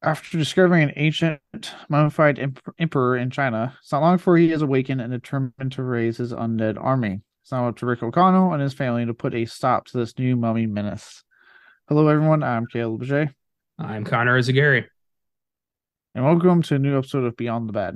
After discovering an ancient mummified emperor in China, it's not long before he is awakened and determined to raise his undead army. It's now up to Rick O'Connell and his family to put a stop to this new mummy menace. Hello, everyone. I'm Caleb J, I'm Connor Eyzaguirre. and welcome to a new episode of Beyond the Bad.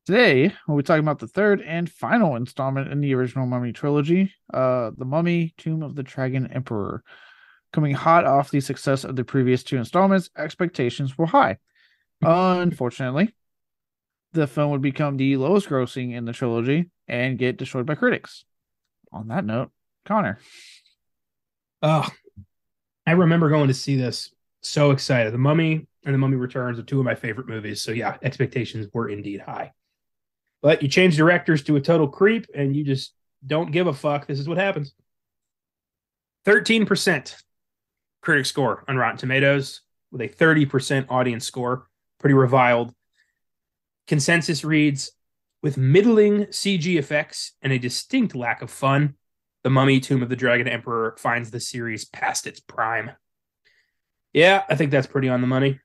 Today, we'll be talking about the third and final installment in the original Mummy trilogy, The Mummy, Tomb of the Dragon Emperor. Coming hot off the success of the previous two installments, expectations were high. Unfortunately, the film would become the lowest grossing in the trilogy and get destroyed by critics. On that note, Connor. Oh, I remember going to see this so excited. The Mummy and The Mummy Returns are two of my favorite movies. So yeah, expectations were indeed high. But you change directors to a total creep and you just don't give a fuck. This is what happens. 13% critic score on Rotten Tomatoes with a 30% audience score. Pretty reviled. Consensus reads, with middling CG effects and a distinct lack of fun, The Mummy, Tomb of the Dragon Emperor finds the series past its prime. Yeah, I think that's pretty on the money.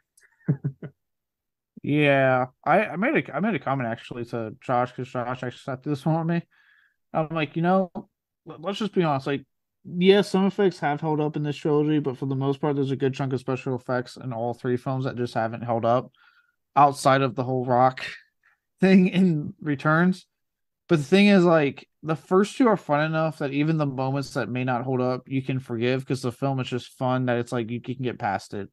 Yeah, I made a comment actually to Josh because Josh actually sat through this one with me. I'm like, let's just be honest. Like, yes, some effects have held up in this trilogy, but for the most part, there's a good chunk of special effects in all three films that just haven't held up outside of the whole rock thing in Returns. But the thing is, like, the first two are fun enough that even the moments that may not hold up, you can forgive because the film is just fun that it's like you can get past it.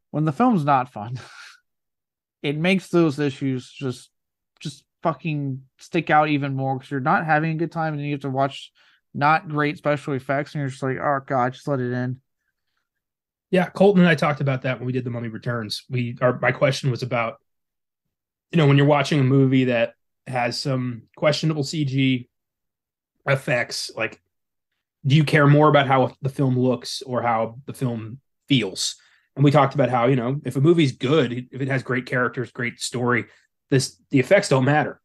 When the film's not fun, it makes those issues just fucking stick out even more because you're not having a good time and you have to watch not great special effects and you're just like, oh god, just let it in. Yeah, Colton and I talked about that when we did The Mummy Returns. My question was about, when you're watching a movie that has some questionable CG effects, like, do you care more about how the film looks or how the film feels? And we talked about how, if a movie's good, if it has great characters, great story, the effects don't matter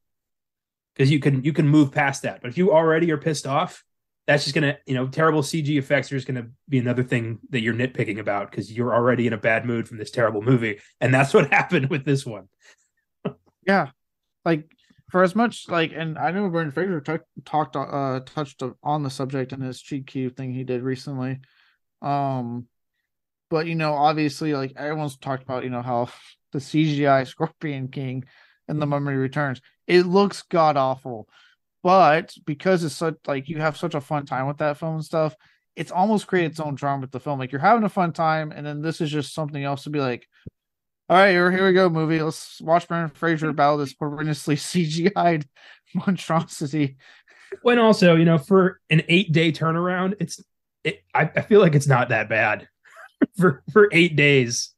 because you can move past that. But if you already are pissed off, that's just gonna, terrible CG effects are just gonna be another thing that you're nitpicking about because you're already in a bad mood from this terrible movie. And that's what happened with this one. Yeah, like for as much like, and I know Brendan Fraser talked touched on the subject in his cheat cube thing he did recently. Um, but obviously, like everyone's talked about, how the CGI Scorpion King and the Mummy Returns, it looks god awful. But because it's such like you have such a fun time with that film and stuff, it's almost created its own charm with the film. Like you're having a fun time, and then this is just something else to be like, all right, here we go, movie. Let's watch Brendan Fraser battle this horrendously CGI'd monstrosity. When also, for an 8 day turnaround, I feel like it's not that bad for 8 days.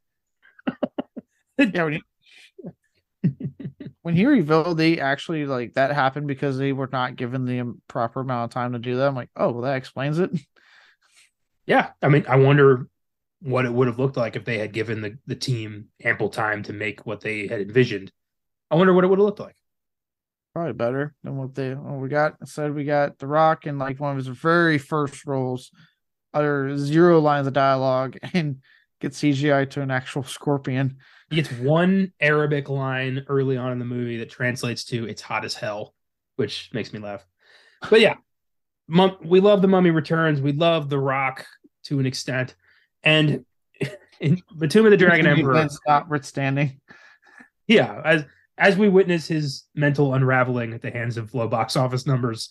Yeah, when he revealed they actually like that happened because they were not given the proper amount of time to do that. I'm like, oh, well, that explains it. Yeah, I mean, I wonder what it would have looked like if they had given the team ample time to make what they had envisioned. I wonder what it would have looked like. Probably better than what we got. Instead, we got The Rock in like one of his very first roles, utter zero lines of dialogue, and get CGI to an actual scorpion. He gets one Arabic line early on in the movie that translates to "It's hot as hell," which makes me laugh. But yeah, we love the Mummy Returns. We love The Rock to an extent, and in the Tomb of the Dragon Emperor, Notwithstanding. yeah, as we witness his mental unraveling at the hands of low box office numbers,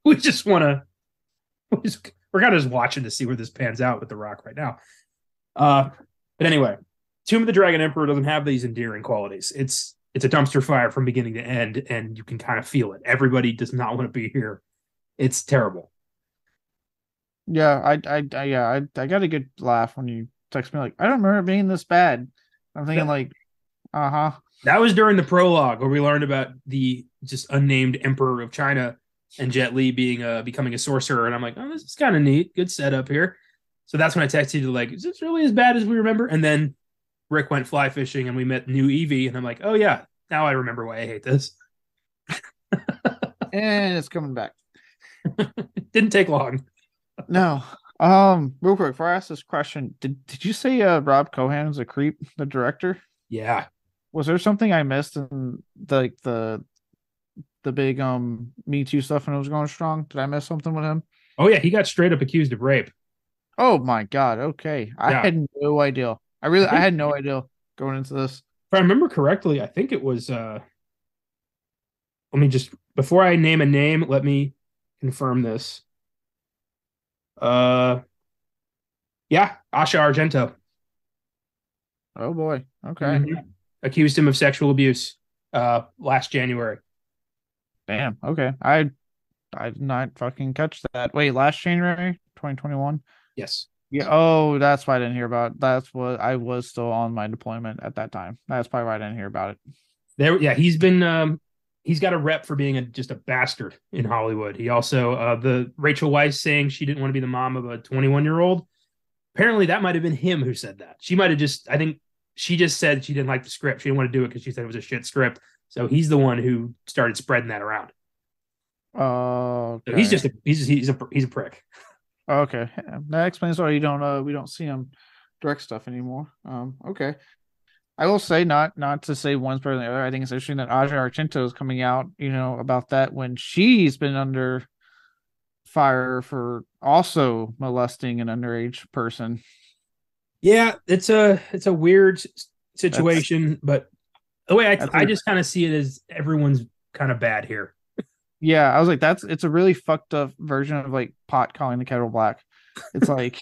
we just want to we're kind of just watching to see where this pans out with The Rock right now. But anyway, Tomb of the Dragon Emperor doesn't have these endearing qualities. It's a dumpster fire from beginning to end, and you can kind of feel it. Everybody does not want to be here. It's terrible. Yeah, I got a good laugh when you text me like, I don't remember it being this bad. I'm thinking That, like, uh huh. That was during the prologue where we learned about the just unnamed emperor of China and Jet Li being becoming a sorcerer. And I'm like, oh, this is kind of neat. Good setup here. So that's when I texted you like, is this really as bad as we remember? And then Rick went fly fishing and we met new Evie. And I'm like, oh yeah, now I remember why I hate this. And it's coming back. Didn't take long. No. Real quick, before I ask this question, did you say Rob Cohen is a creep, the director? Yeah. Was there something I missed in the big Me Too stuff when it was going strong? Did I miss something with him? Oh yeah, he got straight up accused of rape. Oh my God. Okay. I Yeah. had no idea. I had no idea going into this. If I remember correctly, I think it was let me just before I name a name, let me confirm this. Uh yeah, Asha Argento. Oh boy. Okay. Mhm. Accused him of sexual abuse last January. Damn. Okay. I did not fucking catch that. Wait, last January, 2021? Yes. Yeah. Oh, that's why I didn't hear about it. That's what I was still on my deployment at that time. That's probably why I didn't hear about it. There yeah, he's got a rep for being just a bastard in Hollywood. He also the Rachel Weisz saying she didn't want to be the mom of a 21-year-old. Apparently that might have been him who said that. She might have just I think she just said she didn't like the script. She didn't want to do it because she said it was a shit script. So he's the one who started spreading that around. Oh, So okay. he's a prick. Okay. That explains why we don't see him direct stuff anymore. Okay. I will say not to say one's better than the other. I think it's interesting that Aja Argento is coming out, about that when she's been under fire for also molesting an underage person. Yeah, it's a weird situation, but the way I just kind of see it as everyone's kind of bad here. Yeah, I was like, it's a really fucked up version of like pot calling the kettle black. It's like,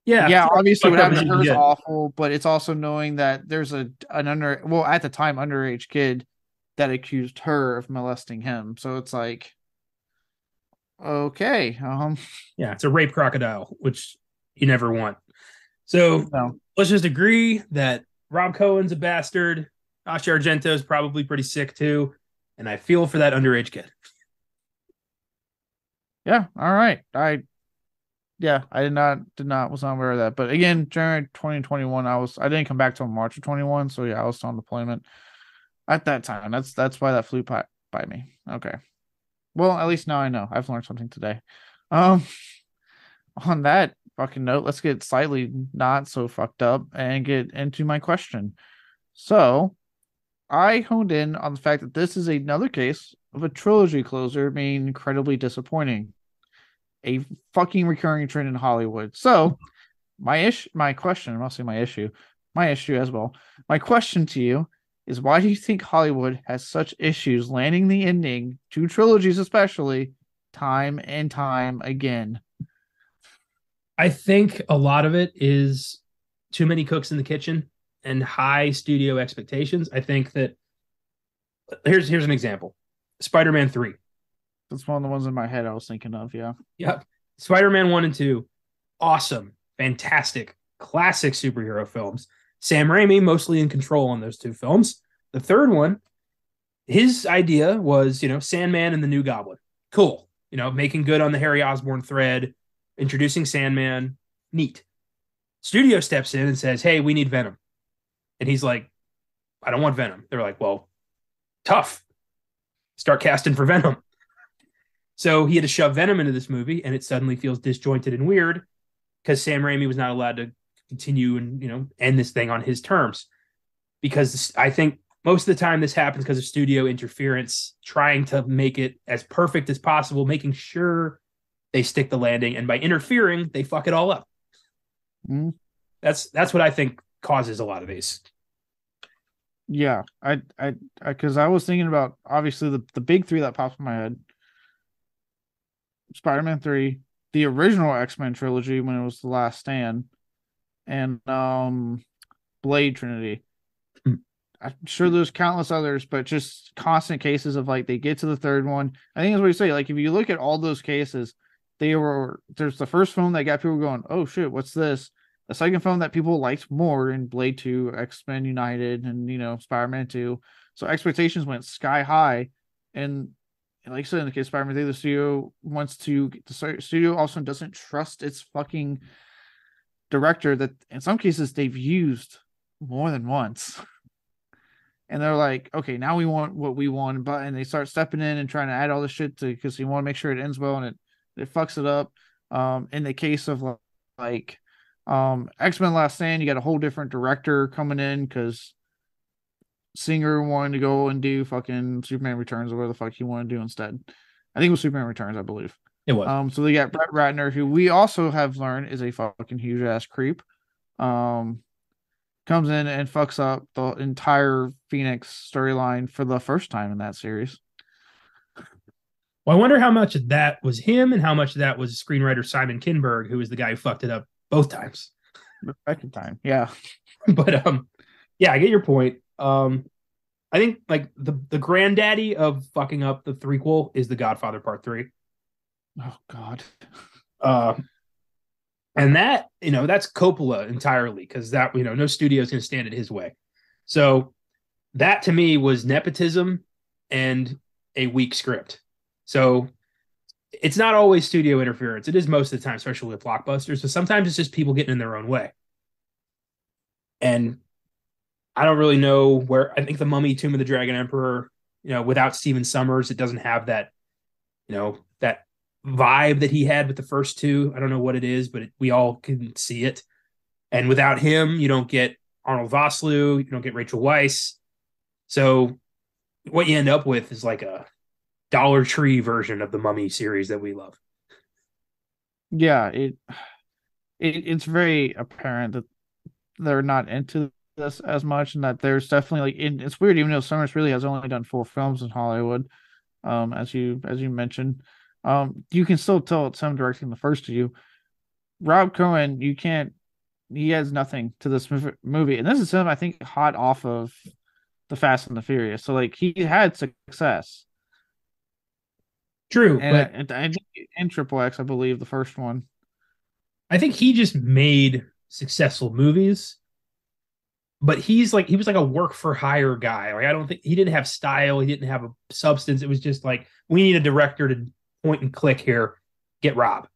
yeah, obviously what happened to her is awful, but it's also knowing that there's at the time underage kid that accused her of molesting him. So it's like, okay, yeah, it's a rape crocodile, which you never want. So no. Let's just agree that Rob Cohen's a bastard. Asha Argento is probably pretty sick too, and I feel for that underage kid. Yeah, all right. I was not aware of that. But again, January 2021, I didn't come back till March of 21, so yeah, I was on deployment at that time. That's why that flew by me. Okay. Well, at least now I know. I've learned something today. On that fucking note, let's get slightly not so fucked up and get into my question. So, I honed in on the fact that this is another case of a trilogy closer being incredibly disappointing. A fucking recurring trend in Hollywood. So, my question, I'm not saying my issue as well. My question to you is why do you think Hollywood has such issues landing the ending to trilogies, especially time and time again? I think a lot of it is too many cooks in the kitchen and high studio expectations. I think that here's an example. Spider-Man 3. That's one of the ones in my head I was thinking of, yeah. Yep. Spider-Man 1 and 2. Awesome. Fantastic. Classic superhero films. Sam Raimi mostly in control on those two films. The third one, his idea was, Sandman and the New Goblin. Cool. Making good on the Harry Osborn thread, introducing Sandman. Neat. Studio steps in and says, hey, we need Venom. And he's like, I don't want Venom. They're like, well, tough. Start casting for Venom. So he had to shove Venom into this movie, and it suddenly feels disjointed and weird because Sam Raimi was not allowed to continue and, end this thing on his terms. Because I think most of the time this happens because of studio interference, trying to make it as perfect as possible, making sure they stick the landing. And by interfering, they fuck it all up. Mm. That's what I think causes a lot of these. Yeah, because I was thinking about obviously the big three that popped in my head: Spider-Man 3, the original X-Men trilogy when it was The Last Stand, and Blade Trinity. I'm sure there's countless others, but just constant cases of like they get to the third one. I think that's what you say. Like if you look at all those cases, there's the first film that got people going, oh shit, what's this? a second film that people liked more in Blade 2, X-Men United, and Spider-Man 2. So expectations went sky high, and like I said, in the case of Spider-Man 3, the studio wants to. The studio also doesn't trust its fucking director that in some cases they've used more than once. And they're like, okay, now we want what we want, but and they start stepping in and trying to add all this shit to because you want to make sure it ends well, and it fucks it up. In the case of like X-Men Last Stand, you got a whole different director coming in because Singer wanted to go and do fucking Superman Returns or whatever the fuck he wanted to do instead. I think it was Superman Returns, I believe. It was. So they got Brett Ratner, who we also have learned is a fucking huge ass creep. Comes in and fucks up the entire Phoenix storyline for the first time in that series. Well, I wonder how much of that was him and how much of that was screenwriter Simon Kinberg, who was the guy who fucked it up both times. The second time, yeah. But yeah, I get your point. I think like the granddaddy of fucking up the threequel is The Godfather Part 3. Oh God. And that, that's Coppola entirely because that, no studio is going to stand in his way. So that to me was nepotism and a weak script. So it's not always studio interference. It is most of the time, especially with blockbusters. But sometimes it's just people getting in their own way. And I don't really know where. I think The Mummy, Tomb of the Dragon Emperor, without Stephen Sommers, it doesn't have that, that vibe that he had with the first two. I don't know what it is, but we all can see it. And without him, you don't get Arnold Vosloo, you don't get Rachel Weisz. So what you end up with is like a Dollar Tree version of the Mummy series that we love. Yeah, it's very apparent that they're not into this as much, and that there's definitely it's weird, even though Summers really has only done 4 films in Hollywood, as you mentioned. You can still tell it's him directing the first two. Rob Cohen, he has nothing to this movie, and this is him, I think, hot off of the Fast and the Furious. So like he had success. True, and but in Triple X, I believe the first one. I think he just made successful movies, but he was like a work for hire guy. Like I don't think he didn't have style, he didn't have a substance. It was just like we need a director to point and click here, get Rob.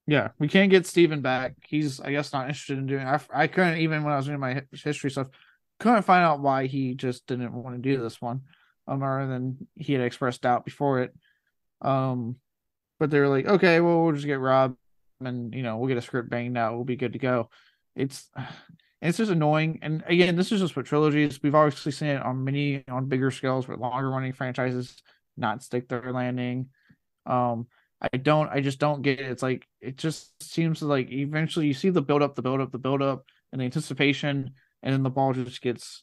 Yeah, we can't get Steven back. He's, I guess, not interested in doing it. I couldn't, even when I was doing my history stuff, couldn't find out why he just didn't want to do this one. Other than he had expressed doubt before it. But they were like, okay, well, we'll just get Rob and, we'll get a script banged out. We'll be good to go. It's just annoying. And again, this is just with trilogies. We've obviously seen it on bigger scales with longer running franchises not stick their landing. I just don't get it. It's like, it just seems like eventually you see the build up, and the anticipation, and then the ball just gets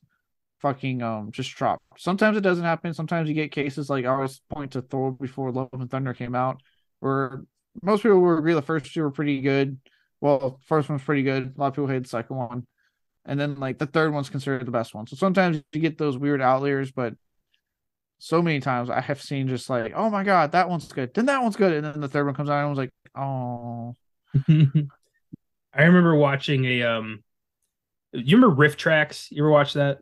fucking just dropped. Sometimes it doesn't happen. Sometimes you get cases like I always point to Thor before Love and Thunder came out, where most people will agree the first two were pretty good. Well, first one's pretty good. A lot of people hate the second one. And then like the third one's considered the best one. So sometimes you get those weird outliers, but so many times I have seen just like, oh my God, that one's good. Then that one's good. And then the third one comes out and I was like, oh. I remember watching you remember Riff Tracks? You ever watch that?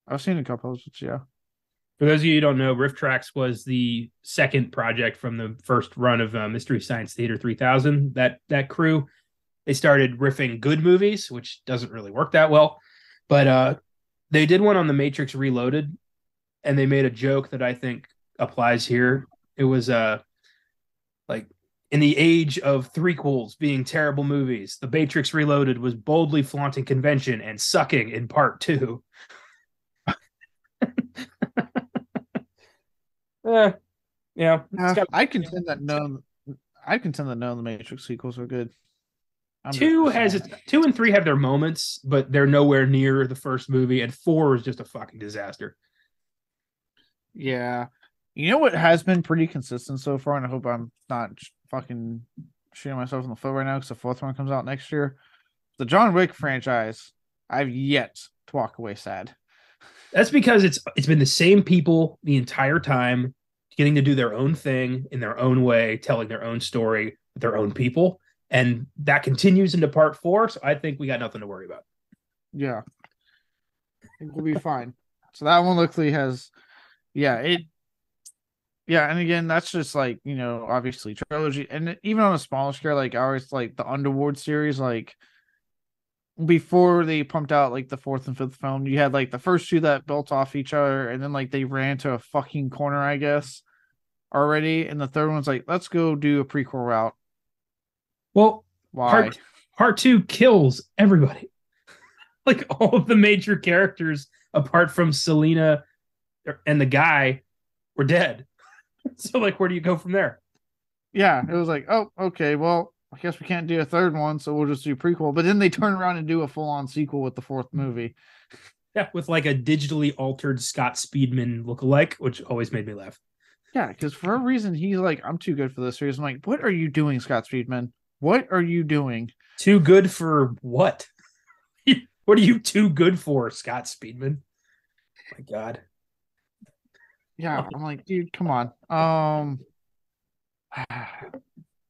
I've seen a couple of it, yeah. For those of you who don't know, Riff Tracks was the second project from the first run of Mystery Science Theater 3000. That crew, they started riffing good movies, which doesn't really work that well. But they did one on The Matrix Reloaded, and they made a joke that I think applies here. It was like, in the age of threequels being terrible movies, The Matrix Reloaded was boldly flaunting convention and sucking in part 2. Yeah. I contend that none of the Matrix sequels are good. 2 and 3 have their moments, but they're nowhere near the first movie, and 4 is just a fucking disaster. Yeah. You know what has been pretty consistent so far, and I hope I'm not fucking shooting myself in the foot right now because the 4th one comes out next year. The John Wick franchise, I've yet to walk away sad. That's because it's been the same people the entire time, getting to do their own thing in their own way, telling their own story with their own people. And that continues into part 4. So I think we got nothing to worry about. Yeah, I think we'll be fine. So that one luckily has, yeah, it, yeah, and again, that's just like, obviously trilogy, and even on a smaller scale, like I always like the Underworld series, like before they pumped out like the fourth and fifth film, you had like the first two that built off each other, and then like they ran to a fucking corner, I guess, already, and the third one's like, let's go do a prequel route. Well, Why? part 2 kills everybody. Like all of the major characters, apart from Selena and the guy, were dead. So like, where do you go from there? Yeah, it was like, oh, okay, well, I guess we can't do a third one, so we'll just do prequel. But then they turn around and do a full on sequel with the fourth movie. Yeah, with like a digitally altered Scott Speedman lookalike, which always made me laugh. Yeah, because for a reason he's like, I'm too good for this series. I'm like, what are you doing, Scott Speedman? What are you doing? Too good for what? What are you too good for, Scott Speedman? My God. Yeah, I'm like, dude, come on.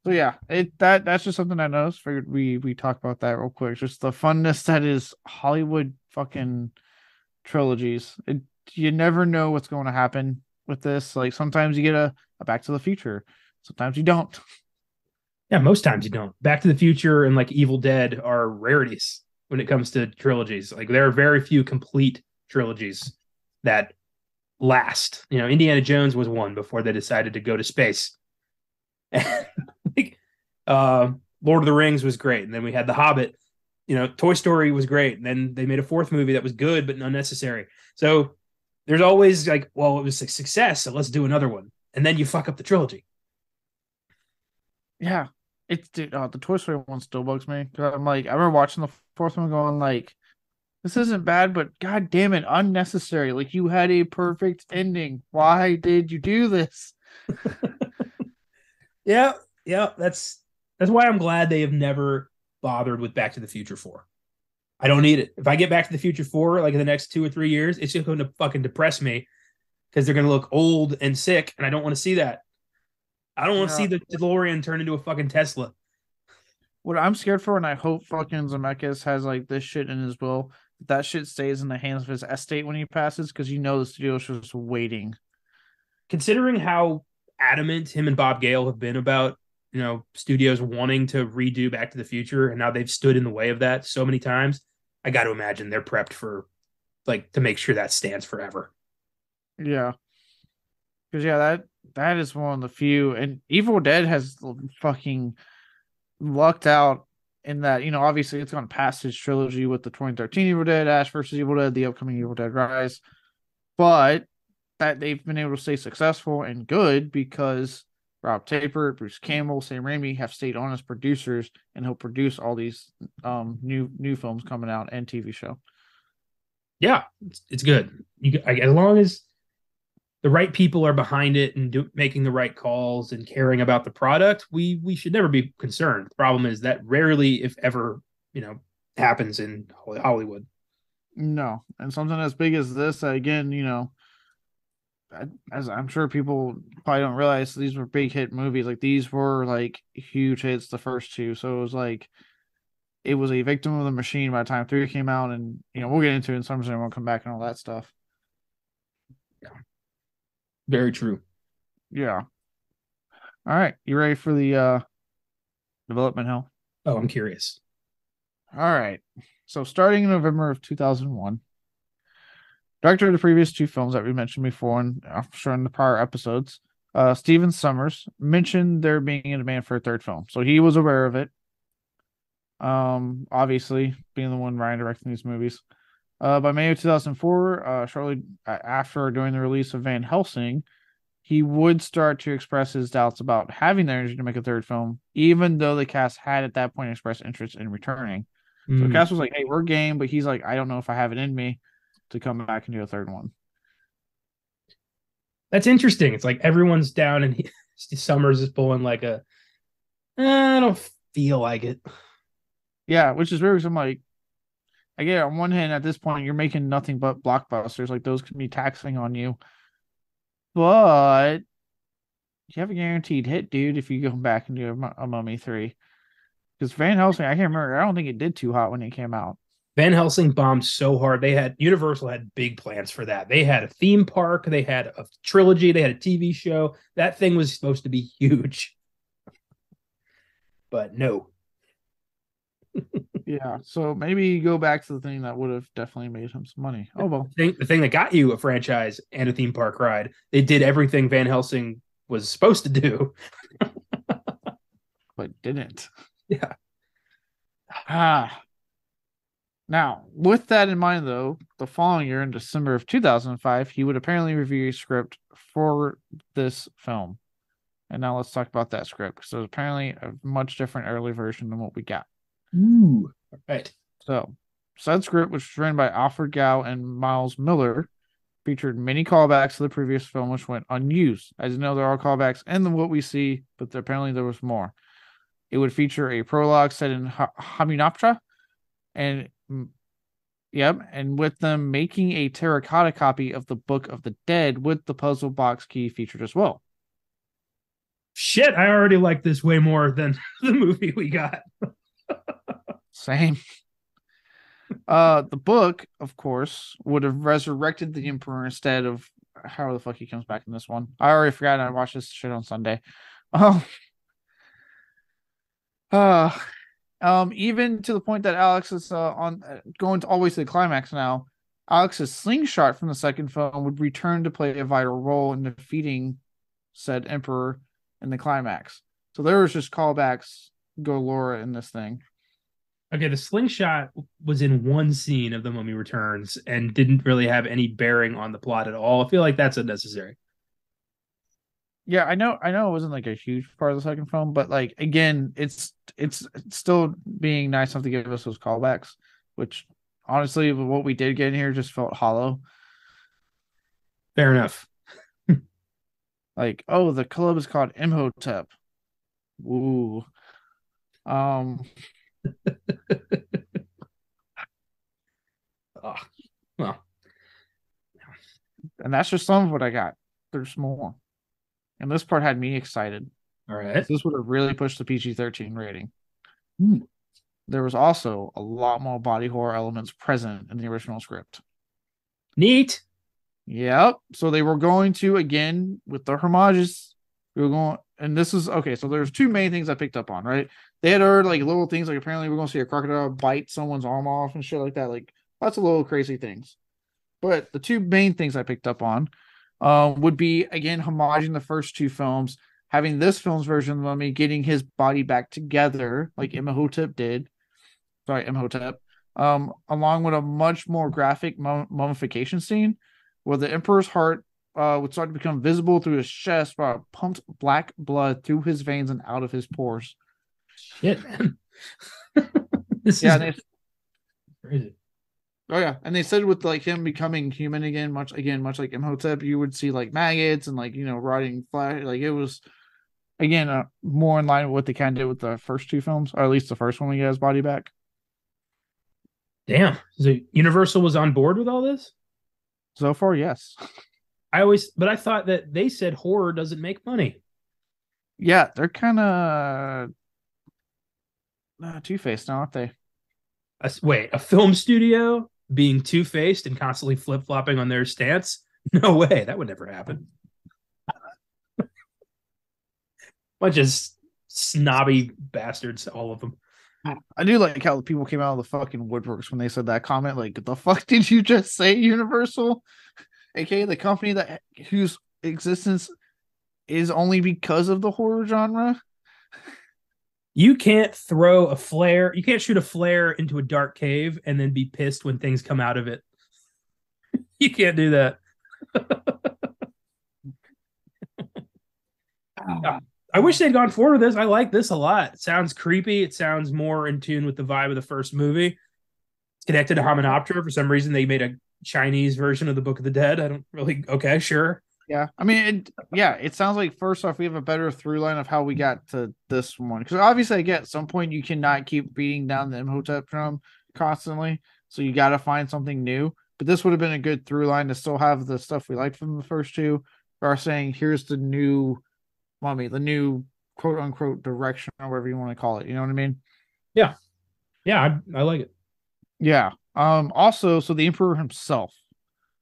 So yeah, that's just something I noticed. Figured we talk about that real quick. Just the funness that is Hollywood fucking trilogies. You never know what's going to happen with this. Like sometimes you get a Back to the Future, sometimes you don't. Yeah, most times you don't. Back to the Future and like Evil Dead are rarities when it comes to trilogies. Like there are very few complete trilogies that last. Indiana Jones was one before they decided to go to space. like, Lord of the Rings was great, and then we had The Hobbit. Toy Story was great, and then they made a fourth movie that was good but unnecessary. So there's always like, well, it was a success, so let's do another one, and then you fuck up the trilogy. Yeah, the Toy Story one still bugs me because I'm like, I remember watching the fourth one going like, this isn't bad, but god damn it, unnecessary. Like you had a perfect ending. Why did you do this? Yeah, yeah, that's why I'm glad they have never bothered with Back to the Future 4. I don't need it. If I get Back to the Future 4 like in the next 2 or 3 years, it's just going to fucking depress me because they're going to look old and sick, and I don't want to see that. I don't want to see Yeah. the DeLorean turn into a fucking Tesla. What I'm scared for, and I hope fucking Zemeckis has like this shit in his will, that shit stays in the hands of his estate when he passes, because the studio's just waiting. Considering how adamant him and Bob Gale have been about, studios wanting to redo Back to the Future, and now they've stood in the way of that so many times, I got to imagine they're prepped for like to make sure that stands forever. Yeah. Because yeah, that is one of the few, and Evil Dead has fucking lucked out in that, obviously it's gonna pass his trilogy with the 2013 Evil Dead, Ash versus Evil Dead, the upcoming Evil Dead Rise, but that they've been able to stay successful and good because Rob Tapert, Bruce Campbell, Sam Raimi have stayed on as producers and help produce all these new films coming out and TV show. Yeah, it's good. As long as the right people are behind it and making the right calls and caring about the product, we should never be concerned. The problem is that rarely, if ever, happens in Hollywood. No, and something as big as this, again, as I'm sure people probably don't realize, these were big hit movies. Like these were like huge hits, the first two. So it was like it was a victim of the machine by the time three came out, and we'll get into it in some reason. We'll come back and all that stuff. Yeah, very true. Yeah. All right, you ready for the development hell? Oh, I'm curious. All right. So starting in November of 2001, director of the previous two films that we mentioned before, and I'm sure in the prior episodes, Steven Summers mentioned there being a demand for a third film, so he was aware of it. Obviously being the one Ryan directing these movies. By May of 2004, shortly after during the release of Van Helsing, he would start to express his doubts about having the energy to make a third film, even though the cast had at that point expressed interest in returning. So the cast was like, "Hey, we're game," but he's like, "I don't know if I have it in me to come back and do a third one." That's interesting. It's like everyone's down, and Summers is pulling like I don't feel like it. Yeah, which is weird. I'm like, I get it. On one hand, at this point, you're making nothing but blockbusters. Like those can be taxing on you, but you have a guaranteed hit, dude. If you go back and do a Mummy 3, Because Van Helsing, I can't remember. I don't think it did too hot when it came out. Van Helsing bombed so hard. Universal had big plans for that. They had a theme park, they had a trilogy, they had a TV show. That thing was supposed to be huge. But no. Yeah, so maybe go back to the thing that would have definitely made him some money. Oh well, The thing that got you a franchise and a theme park ride, they did everything Van Helsing was supposed to do. but didn't. Yeah. Ah. Now, with that in mind, though, the following year in December of 2005, he would apparently review a script for this film. And now let's talk about that script. So apparently a much different early version than what we got. Ooh. All right. So, said script, which was written by Alfred Gow and Miles Miller, featured many callbacks to the previous film, which went unused. As you know, there are callbacks in what we see, but apparently there was more. It would feature a prologue set in Hamunaptra, and and with them making a terracotta copy of the Book of the Dead with the puzzle box key featured as well. Shit, I already like this way more than the movie we got. Same. The book, of course, would have resurrected the Emperor instead of how the fuck he comes back in this one. I already forgot. I watched this shit on Sunday. Even to the point that Alex is on going to always to the climax now. Alex's slingshot from the second film would return to play a vital role in defeating said Emperor in the climax. So there was just callbacks galore in this thing. Okay, the slingshot was in one scene of The Mummy Returns and didn't really have any bearing on the plot at all. I feel like that's unnecessary. Yeah, I know it wasn't like a huge part of the second film, but like again, it's still being nice enough to give us those callbacks, which honestly, what we did get in here just felt hollow. Fair enough. Like, oh, the club is called Imhotep. Ooh. Oh, well. And that's just some of what I got. There's more. And this part had me excited. All right. This would have really pushed the PG-13 rating. Ooh. There was also a lot more body horror elements present in the original script. Neat. Yep. So they were going to, again, with the homages, we were going, and this is okay. So there's two main things I picked up on, right? They had heard like little things, like apparently we're going to see a crocodile bite someone's arm off and shit like that. Like lots of little crazy things. But the two main things I picked up on would be, again, homaging the first two films, having this film's version of the Mummy getting his body back together, like Imhotep did. Sorry, Imhotep. Along with a much more graphic mummification scene where the Emperor's heart would start to become visible through his chest while pumped black blood through his veins and out of his pores. Shit, man. This is crazy. Oh yeah, and they said with like him becoming human again, much like Imhotep, you would see like maggots and like rotting flesh. Like it was again more in line with what they kind of did with the first two films, or at least the first one when he got his body back. Damn. So Universal was on board with all this? So far, yes. But I thought that they said horror doesn't make money. Yeah, they're kind of two-faced now, aren't they? Wait, a film studio being two-faced and constantly flip-flopping on their stance? No way, that would never happen. Bunch of snobby bastards, all of them. I do like how the people came out of the fucking woodworks when they said that comment. Like, the fuck did you just say, Universal? AKA the company whose existence is only because of the horror genre. You can't throw a flare. You can't shoot a flare into a dark cave and then be pissed when things come out of it. You can't do that. I wish they'd gone forward with this. I like this a lot. It sounds creepy. It sounds more in tune with the vibe of the first movie. It's connected to Hamunaptra. For some reason, they made a Chinese version of the Book of the Dead. I don't really. Okay, sure. Yeah, I mean, it sounds like first off, we have a better through line of how we got to this one. Because obviously, again, at some point, you cannot keep beating down the Imhotep drum constantly. So you got to find something new. But this would have been a good through line to still have the stuff we liked from the first two. Or saying, here's the new Mummy, the new quote unquote direction, or whatever you want to call it. You know what I mean? Yeah. Yeah, I like it. Yeah. Also, so the Emperor himself,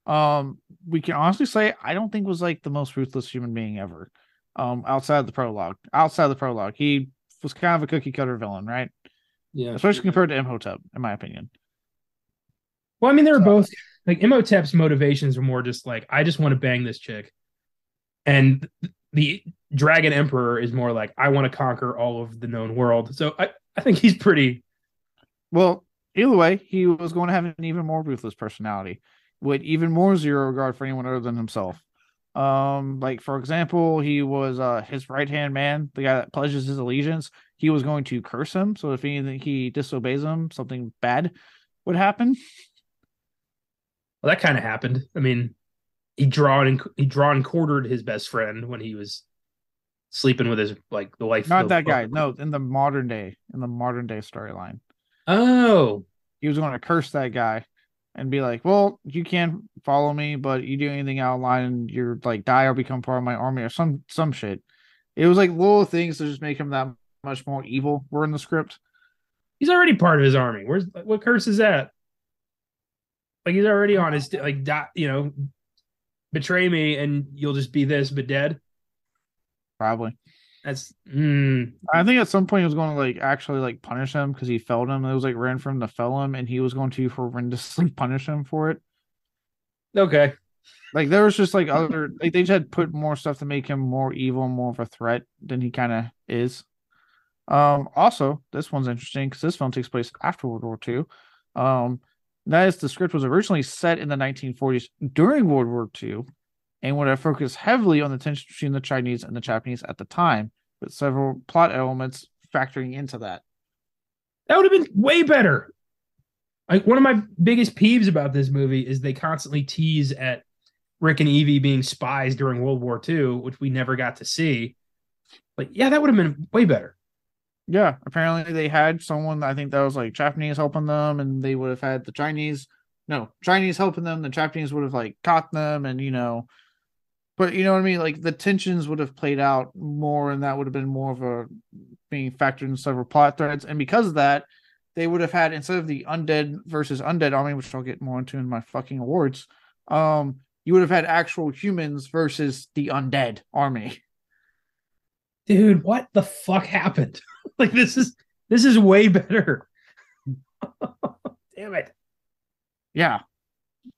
we can honestly say I don't think was like the most ruthless human being ever. Outside of the prologue. Outside of the prologue. He was kind of a cookie cutter villain, right? Yeah. Especially compared to Imhotep, in my opinion. Well, I mean, they were So both like Imhotep's motivations were more just like, I just want to bang this chick. And the Dragon Emperor is more like, I want to conquer all of the known world. So I think he's pretty. well, either way, he was going to have an even more ruthless personality with even more zero regard for anyone other than himself. Like for example, he was his right hand man, the guy that pledges his allegiance. He was going to curse him, so if anything he disobeys him, something bad would happen. Well, that kind of happened. I mean, he drawn quartered his best friend when he was sleeping with his like the wife. Not that guy. No, in the modern day storyline, Oh, he was going to curse that guy and be like, "Well, you can't follow me, but you do anything out of line, and you're like die or become part of my army or some shit." It was like little things to just make him that much more evil. Were in the script. he's already part of his army. Where's what curse is that? Like he's already on his like betray me and you'll just be this but dead. Probably. That's I think at some point he was going to like actually like punish him because he felled him. It was like ran for him to fell him, and he was going to horrendously punish him for it. okay. Like there was just like other like they just had put more stuff to make him more evil, more of a threat than he kind of is. Also, this one's interesting because this film takes place after World War II. Um, that is the script was originally set in the 1940s during World War II and would have focused heavily on the tension between the Chinese and the Japanese at the time, with several plot elements factoring into that. That would have been way better. Like one of my biggest peeves about this movie is they constantly tease at Rick and Evie being spies during World War II, which we never got to see. Like, yeah, that would have been way better. Yeah, apparently they had someone I think that was like Japanese helping them, and they would have had the Chinese, no, Chinese helping them. The Japanese would have like caught them, and but you know what I mean? Like the tensions would have played out more, and that would have been more of a being factored in several plot threads. And because of that, they would have had instead of the undead versus undead army, which I'll get more into in my fucking awards, you would have had actual humans versus the undead army. Dude, what the fuck happened? Like this is way better. Damn it. Yeah.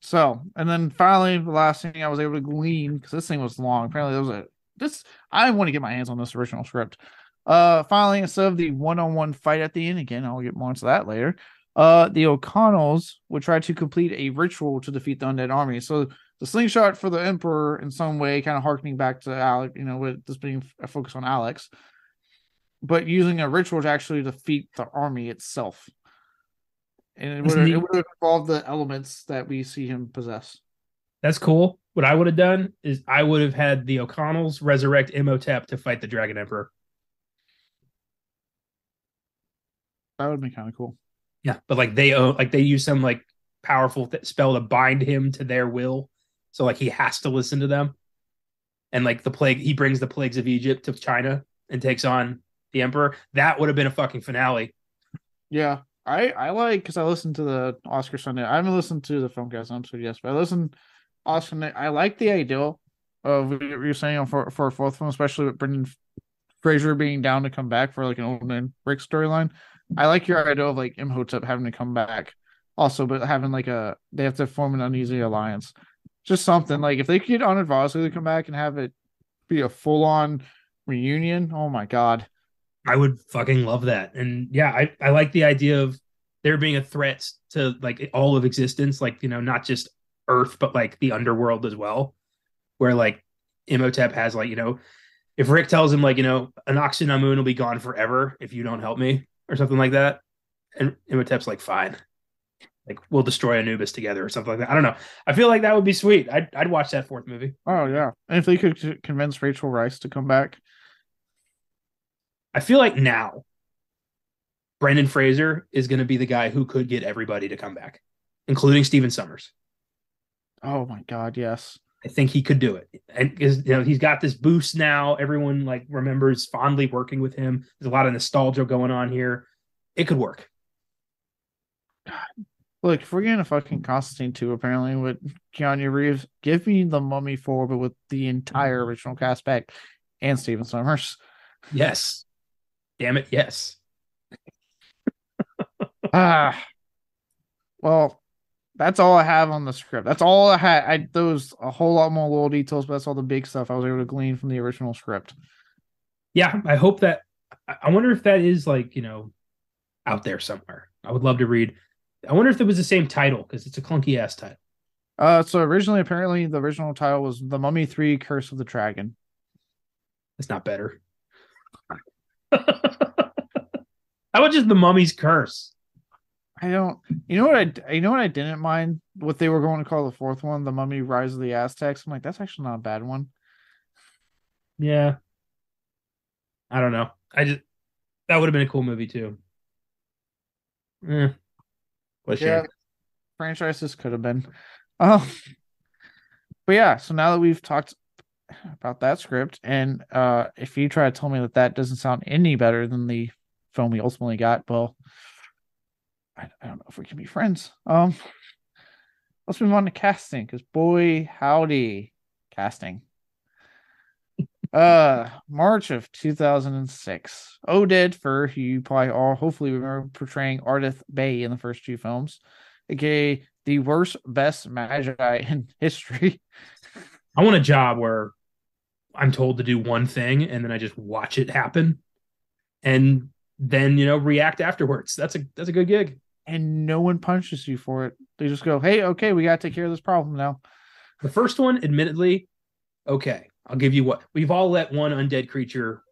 So, and then finally, the last thing I was able to glean because this thing was long. Apparently, there was a this. I want to get my hands on this original script. Finally, instead of the one-on-one fight at the end, again, I'll get more into that later. The O'Connells would try to complete a ritual to defeat the undead army. So the slingshot for the Emperor, in some way, kind of harkening back to Alex, with this being a focus on Alex, but using a ritual to actually defeat the army itself. And it would have involved the elements that we see him possess. That's cool. What I would have done is I would have had the O'Connells resurrect Imhotep to fight the Dragon Emperor. That would be kind of cool. Yeah, but like they use some like powerful spell to bind him to their will, so like he has to listen to them. And like the plague, he brings the plagues of Egypt to China and takes on the emperor. That would have been a fucking finale. Yeah, I like because I listened to the Oscar Sunday. I haven't listened to the FILMGAZM episode yet, but I listened Oscar. I like the idea of what you're saying for a fourth film, especially with Brendan Fraser being down to come back for like an old man Rick storyline. I like your idea of like Imhotep having to come back, also, but having like they have to form an uneasy alliance. Just something like if they could get unadvisedly come back and have it be a full on reunion. Oh my god. I would fucking love that. And yeah, I like the idea of there being a threat to like all of existence, like, not just Earth, but like the underworld as well, where like Imhotep has like, if Rick tells him like, an Moon will be gone forever if you don't help me or something like that. And Imhotep's like, fine. Like we'll destroy Anubis together or something like that. I don't know. I feel like that would be sweet. I'd watch that fourth movie. Oh yeah. And if they could convince Rachel Rice to come back. I feel like now Brendan Fraser is going to be the guy who could get everybody to come back, including Steven Summers. Oh my god, yes. I think he could do it. And because he's got this boost now. Everyone like remembers fondly working with him. There's a lot of nostalgia going on here. it could work. Look, if we're getting a fucking Constantine 2, apparently, with Keanu Reeves, give me the Mummy 4, but with the entire original cast back and Steven Sommers. Yes. Damn it. Yes. Ah, well, that's all I have on the script. That's all I had. There was a whole lot more little details, but that's all the big stuff I was able to glean from the original script. Yeah. I hope that, I wonder if that is like, out there somewhere. I would love to read. I wonder if it was the same title because it's a clunky ass title. So originally, apparently, the original title was The Mummy 3: Curse of the Dragon. It's not better. How about just The Mummy's Curse? I don't. You know what I didn't mind what they were going to call the fourth one, The Mummy: Rise of the Aztecs. I'm like, that's actually not a bad one. Yeah. I don't know. That would have been a cool movie too. What a Yeah, shame. franchises could have been. Oh, but yeah. So now that we've talked about that script, and if you try to tell me that that doesn't sound any better than the film we ultimately got, well, I don't know if we can be friends. Let's move on to casting, because boy, howdy, casting. March of 2006. Oded Fur, who you probably all hopefully remember portraying Ardith Bay in the first two films, aka the worst best magi in history. I want a job where I'm told to do one thing and then I just watch it happen and then react afterwards. That's a good gig. And no one punches you for it. They just go, "Hey, okay, we got to take care of this problem now." The first one, admittedly, okay, I'll give you what we've all let one undead creature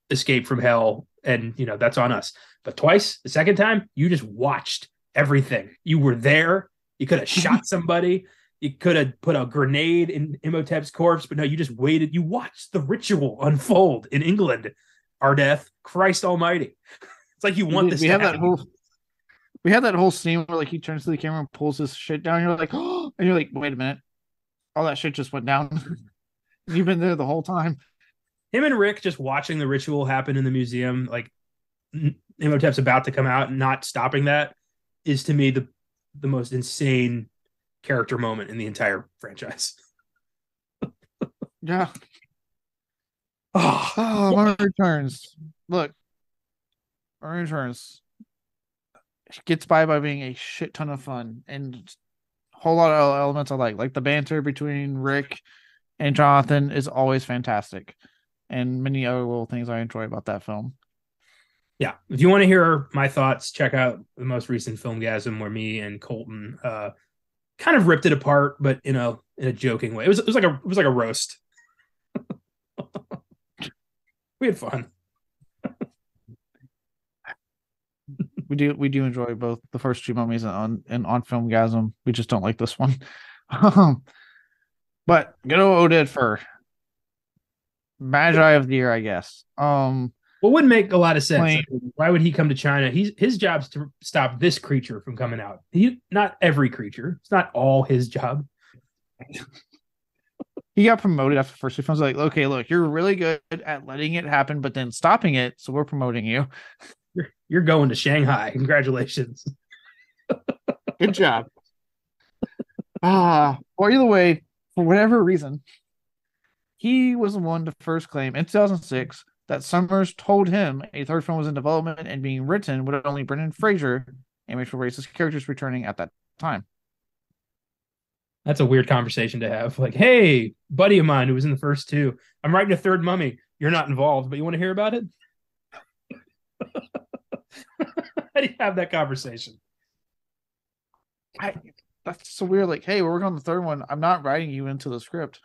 escape from hell, and that's on us. But twice, the second time, you just watched everything. You were there. You could have shot somebody. You could have put a grenade in Imhotep's corpse, but no, you just waited. You watched the ritual unfold in England. Ardeth, Christ Almighty! It's like you want this. We had that whole scene where like he turns to the camera and pulls his shit down. And you're like, oh, and you're like, wait a minute, all that shit just went down. You've been there the whole time. Him and Rick just watching the ritual happen in the museum, like Imhotep's about to come out and not stopping that, is to me the most insane character moment in the entire franchise. Yeah. Oh, my returns. Look, my returns. Gets by being a shit ton of fun and a whole lot of elements I like the banter between Rick and Jonathan is always fantastic, and many other little things I enjoy about that film. Yeah, if you want to hear my thoughts, check out the most recent Filmgasm where me and Colton kind of ripped it apart, but in a joking way. It was like a roast. We had fun. We do enjoy both the first two mummies and on Filmgasm. We just don't like this one. But good old Oded Fur, Magi of the Year, I guess. Well, wouldn't make a lot of sense. Plain, Why would he come to China? His job's to stop this creature from coming out. Not every creature. It's not all his job. He got promoted after the first two films. Like, okay, look, you're really good at letting it happen, but then stopping it. So we're promoting you. You're going to Shanghai. Congratulations. Good job. Or either way, for whatever reason, he was the one to first claim in 2006 that Summers told him a third film was in development and being written with only Brendan Fraser and racial racist characters returning at that time. That's a weird conversation to have. Like, hey, buddy of mine who was in the first two, I'm writing a third Mummy. You're not involved, but you want to hear about it? How do you have that conversation? That's so weird. Like, hey, we're working on the third one. I'm not writing you into the script.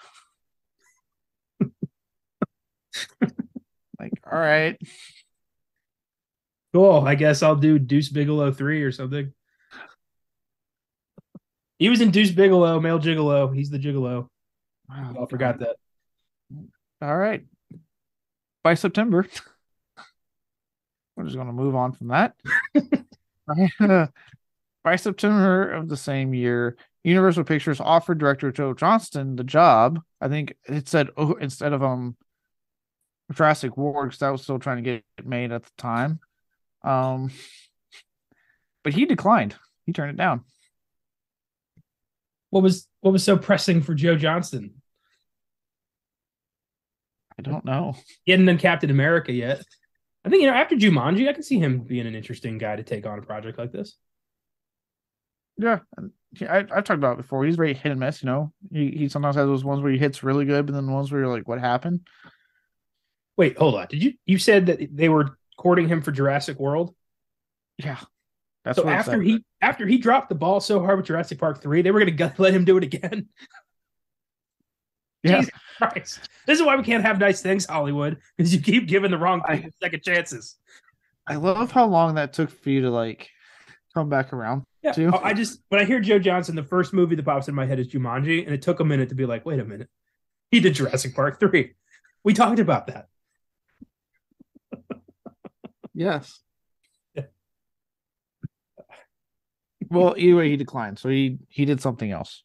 Like, all right. Cool. I guess I'll do Deuce Bigelow 3 or something. He was in Deuce Bigelow, Male Gigolo. He's the Gigolo. I all forgot that. All right. By September, we're just going to move on from that. By September of the same year, Universal Pictures offered director Joe Johnston the job. I think it said instead of Jurassic World, because that was still trying to get made at the time. Um, but he declined. He turned it down. What was so pressing for Joe Johnston? I don't know. He hadn't done Captain America yet. I think after Jumanji, I can see him being an interesting guy to take on a project like this. Yeah, I've talked about it before. He's very hit and miss. He sometimes has those ones where he hits really good, but then the ones where you're like, what happened? Wait, hold on. You said that they were courting him for Jurassic World? Yeah, that's So what it said. after he dropped the ball so hard with Jurassic Park 3, they were going to let him do it again. Yeah, Jesus Christ. This is why we can't have nice things, Hollywood, because you keep giving the wrong people second chances. I love how long that took for you to like come back around Yeah. to. When I hear Joe Johnson, the first movie that pops in my head is Jumanji, and it took a minute to be like, wait a minute. He did Jurassic Park 3. We talked about that. Yes. Well, either way, he declined, so he did something else.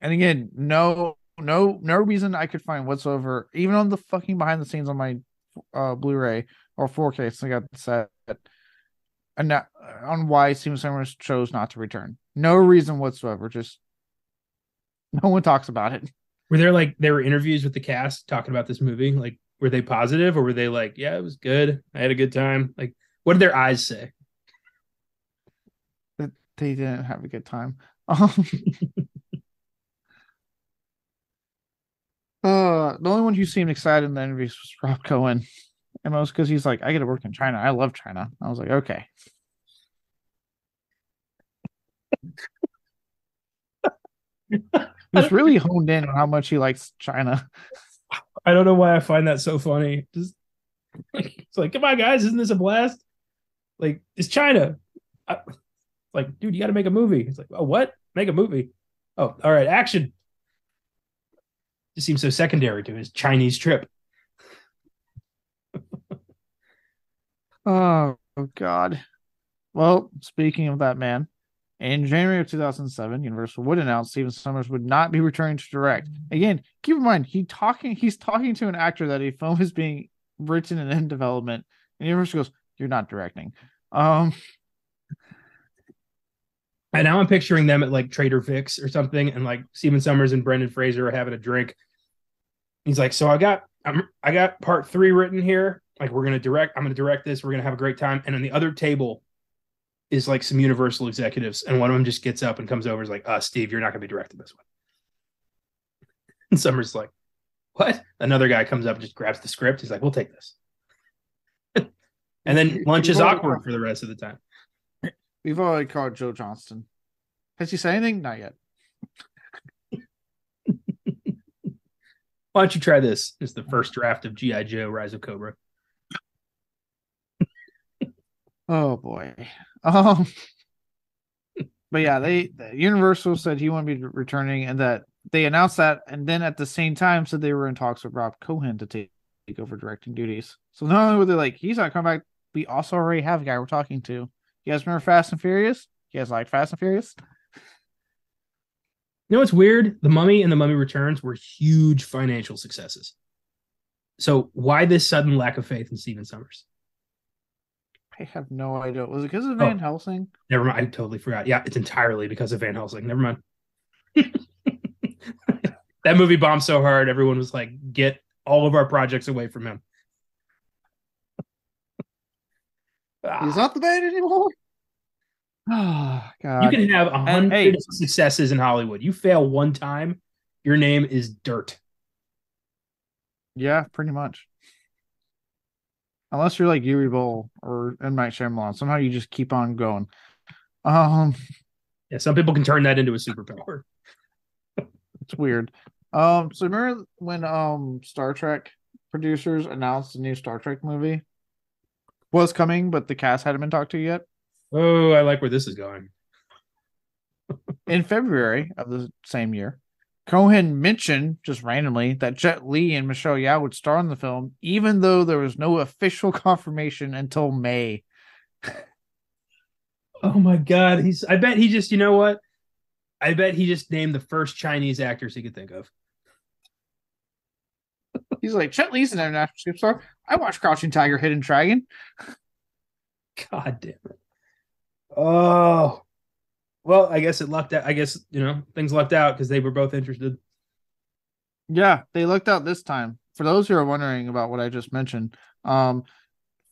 And again, no reason I could find whatsoever, even on the fucking behind the scenes on my Blu-ray or 4K. So I got the set, and on why Steven Summers chose not to return. No reason whatsoever. Just no one talks about it. Were there interviews with the cast talking about this movie? Like, were they positive or were they like, yeah, it was good. I had a good time. Like, what did their eyes say? That they didn't have a good time. The only one who seemed excited in the interviews was Rob Cohen. And most because he's like, I get to work in China. I love China. I was like, okay. He's really honed in on how much he likes China. I don't know why I find that so funny. Just it's like, come on, guys, isn't this a blast? Like, it's China. Like, dude, you got to make a movie. It's like, oh, what? Make a movie? Oh, all right, action. Just seems so secondary to his Chinese trip. Oh God. Well, speaking of that man, in January of 2007, Universal would announce Steven Summers would not be returning to direct. Again, keep in mind he's talking to an actor that a film is being written and in development, and Universal goes, "You're not directing." And now I'm picturing them at like Trader Vic's or something, and like Steven Summers and Brendan Fraser are having a drink. He's like, "So I got part 3 written here. Like, I'm gonna direct this. We're gonna have a great time." And on the other table is like some Universal executives, and one of them just gets up and comes over, and is like, Steve, you're not gonna be directing this one." And Summers like, "What?" Another guy comes up and just grabs the script. He's like, "We'll take this." And then lunch is awkward for the rest of the time. We've already called Joe Johnston. Has he said anything? Not yet. Why don't you try this? It's the first draft of G.I. Joe: Rise of Cobra. Oh boy. But yeah, Universal said he wouldn't be returning, and that they announced that, and then at the same time said they were in talks with Rob Cohen to take over directing duties. So not only were they like, he's not coming back, we also already have a guy we're talking to. You guys remember Fast and Furious? You guys like Fast and Furious? You know what's weird? The Mummy and The Mummy Returns were huge financial successes. So why this sudden lack of faith in Steven Summers? I have no idea. Was it because of Van Helsing? Never mind. I totally forgot. Yeah, it's entirely because of Van Helsing. Never mind. That movie bombed so hard, everyone was like, get all of our projects away from him. He's not the band anymore. Oh, God. You can have 100 successes in Hollywood. You fail one time, your name is dirt. Yeah, pretty much. Unless you're like Yuri Bowl or M. Night Shyamalan. Somehow you just keep on going. Yeah, some people can turn that into a superpower. It's weird. So remember when Star Trek producers announced a new Star Trek movie was coming, but the cast hadn't been talked to yet? Oh, I like where this is going. In February of the same year, Cohen mentioned just randomly that Jet Li and Michelle Yeoh would star in the film, even though there was no official confirmation until May. Oh my God. I bet he just, you know what? I bet he just named the first Chinese actors he could think of. He's like, Jet Li's an international superstar. I watched Crouching Tiger, Hidden Dragon. God damn it. Oh, well, I guess it lucked out. I guess, things lucked out because they were both interested. Yeah, they looked out this time. For those who are wondering about what I just mentioned,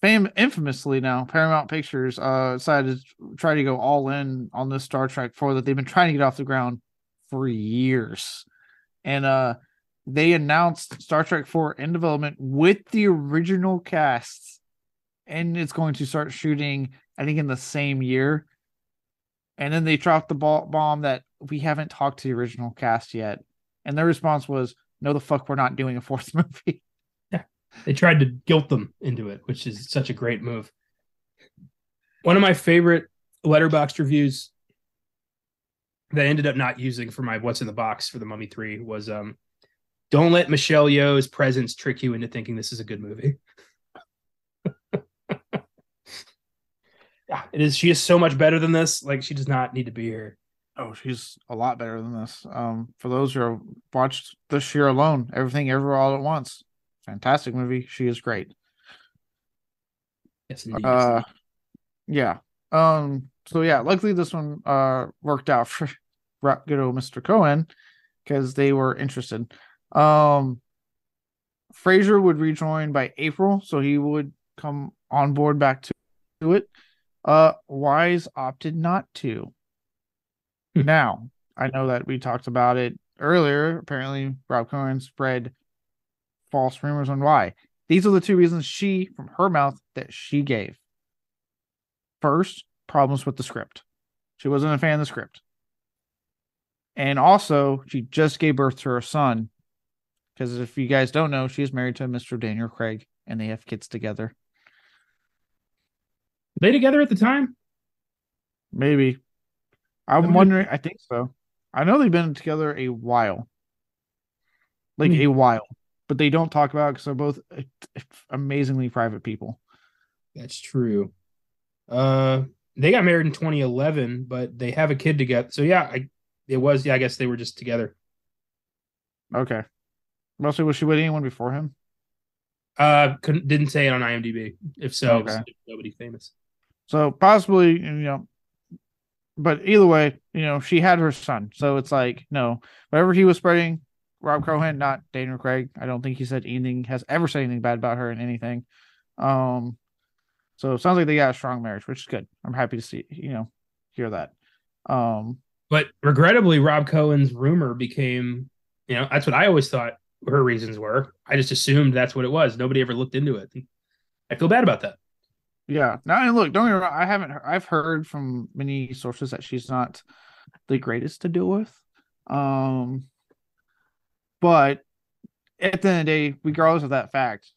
infamously now, Paramount Pictures decided to try to go all in on this Star Trek 4 that they've been trying to get off the ground for years. And they announced Star Trek 4 in development with the original cast, and it's going to start shooting, I think, in the same year. And then they dropped the bomb that we haven't talked to the original cast yet. And their response was, no, the fuck, we're not doing a fourth movie. Yeah. They tried to guilt them into it, which is such a great move. One of my favorite Letterboxd reviews that I ended up not using for my What's in the Box for the Mummy 3 was don't let Michelle Yeoh's presence trick you into thinking this is a good movie. Yeah, it is. She is so much better than this. Like, she does not need to be here. Oh, she's a lot better than this. For those who have watched this year alone, Everything Everywhere All at Once, fantastic movie. She is great. Yes, indeed. Yeah. So yeah, luckily this one worked out for good old Mr. Cohen because they were interested. Fraser would rejoin by April, so he would come on board back to it. Wise opted not to. Now, I know that we talked about it earlier. Apparently, Rob Cohen spread false rumors on why. These are the two reasons from her mouth, that she gave. First, problems with the script. She wasn't a fan of the script. And also, she just gave birth to her son. Because if you guys don't know, she's married to Mr. Daniel Craig, and they have kids together. Were they together at the time? Maybe. I'm wondering. I think so. I know they've been together a while. A while. But they don't talk about it because they're both amazingly private people. That's true. They got married in 2011, but they have a kid together. So yeah, I guess they were just together. Okay. Mostly, was she with anyone before him? Didn't say it on IMDb. If so, okay. Nobody famous. So possibly, but either way, she had her son. So it's like, no, whatever he was spreading, Rob Cohen, not Daniel Craig. I don't think he has ever said anything bad about her in anything. So it sounds like they got a strong marriage, which is good. I'm happy to see, hear that. But regrettably, Rob Cohen's rumor became, that's what I always thought her reasons were. I just assumed that's what it was. Nobody ever looked into it. I feel bad about that. Yeah. Now, and look, don't get me wrong. I've heard from many sources that she's not the greatest to deal with. But at the end of the day, regardless of that fact,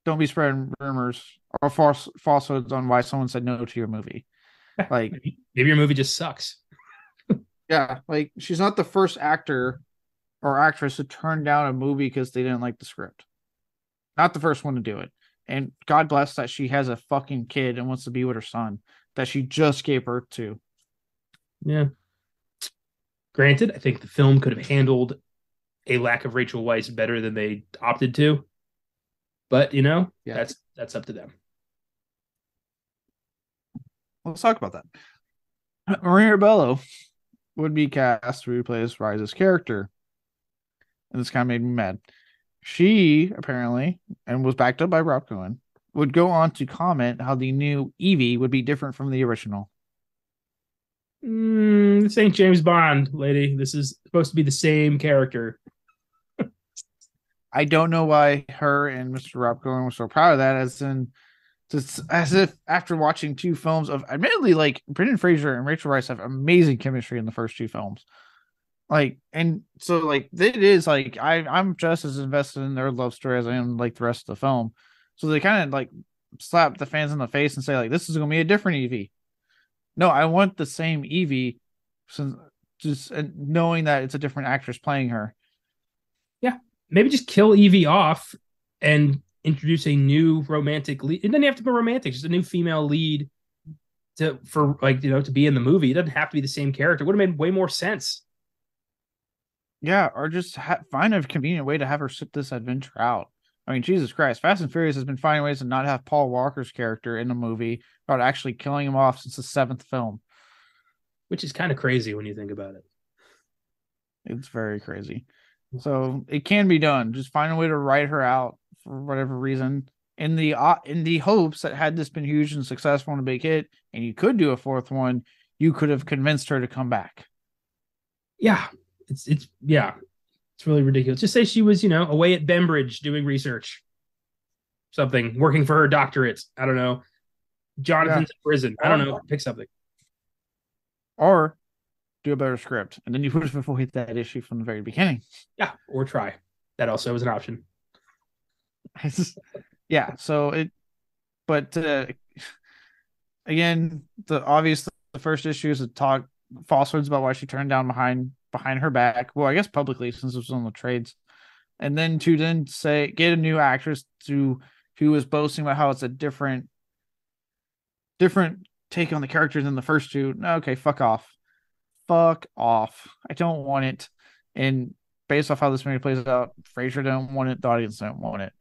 don't be spreading rumors or falsehoods on why someone said no to your movie. Like, maybe your movie just sucks. Yeah, like, she's not the first actor or actress to turn down a movie because they didn't like the script. Not the first one to do it. And God bless that she has a fucking kid and wants to be with her son that she just gave birth to. Yeah. Granted, I think the film could have handled a lack of Rachel Weisz better than they opted to. But, yeah. That's up to them. Let's talk about that. Maria Bello would be cast to replace Rise's character. And this kind of made me mad. She apparently, and was backed up by Rob Cohen, would go on to comment how the new Evie would be different from the original. This ain't James Bond, lady. This is supposed to be the same character. I don't know why her and Mr. Rob Cohen were so proud of that, as if after watching two films of, admittedly, like, Brendan Fraser and Rachel Weisz have amazing chemistry in the first two films. Like, and so, like, it is like I'm just as invested in their love story as I am, like, the rest of the film. So they kind of, like, slap the fans in the face and say, like, this is going to be a different Evie. No, I want the same Evie, since just knowing that it's a different actress playing her. Yeah, maybe just kill Evie off and introduce a new romantic lead. It doesn't have to be romantic; just a new female lead to be in the movie. It doesn't have to be the same character. It would have made way more sense. Yeah, or just find a convenient way to have her sit this adventure out. I mean, Jesus Christ, Fast and Furious has been finding ways to not have Paul Walker's character in a movie without actually killing him off since the seventh film. which is kind of crazy when you think about it. It's very crazy. So it can be done. Just find a way to write her out for whatever reason. In the hopes that had this been huge and successful and a big hit, and you could do a fourth one, you could have convinced her to come back. Yeah, it's really ridiculous. Just say she was, away at Bembridge doing research, something, working for her doctorate. I don't know. Jonathan's in prison. I don't know. Pick something. Or do a better script, and then you would have avoided that issue from the very beginning. Yeah, or try. That also is an option. Yeah, so it, but again, the first issue is to talk falsehoods about why she turned down behind her back. Well, I guess publicly since it was on the trades, and then to say get a new actress who was boasting about how it's a different take on the characters than the first two. Okay, fuck off. Fuck off. I don't want it. And based off how this movie plays out, Fraser don't want it. The audience don't want it.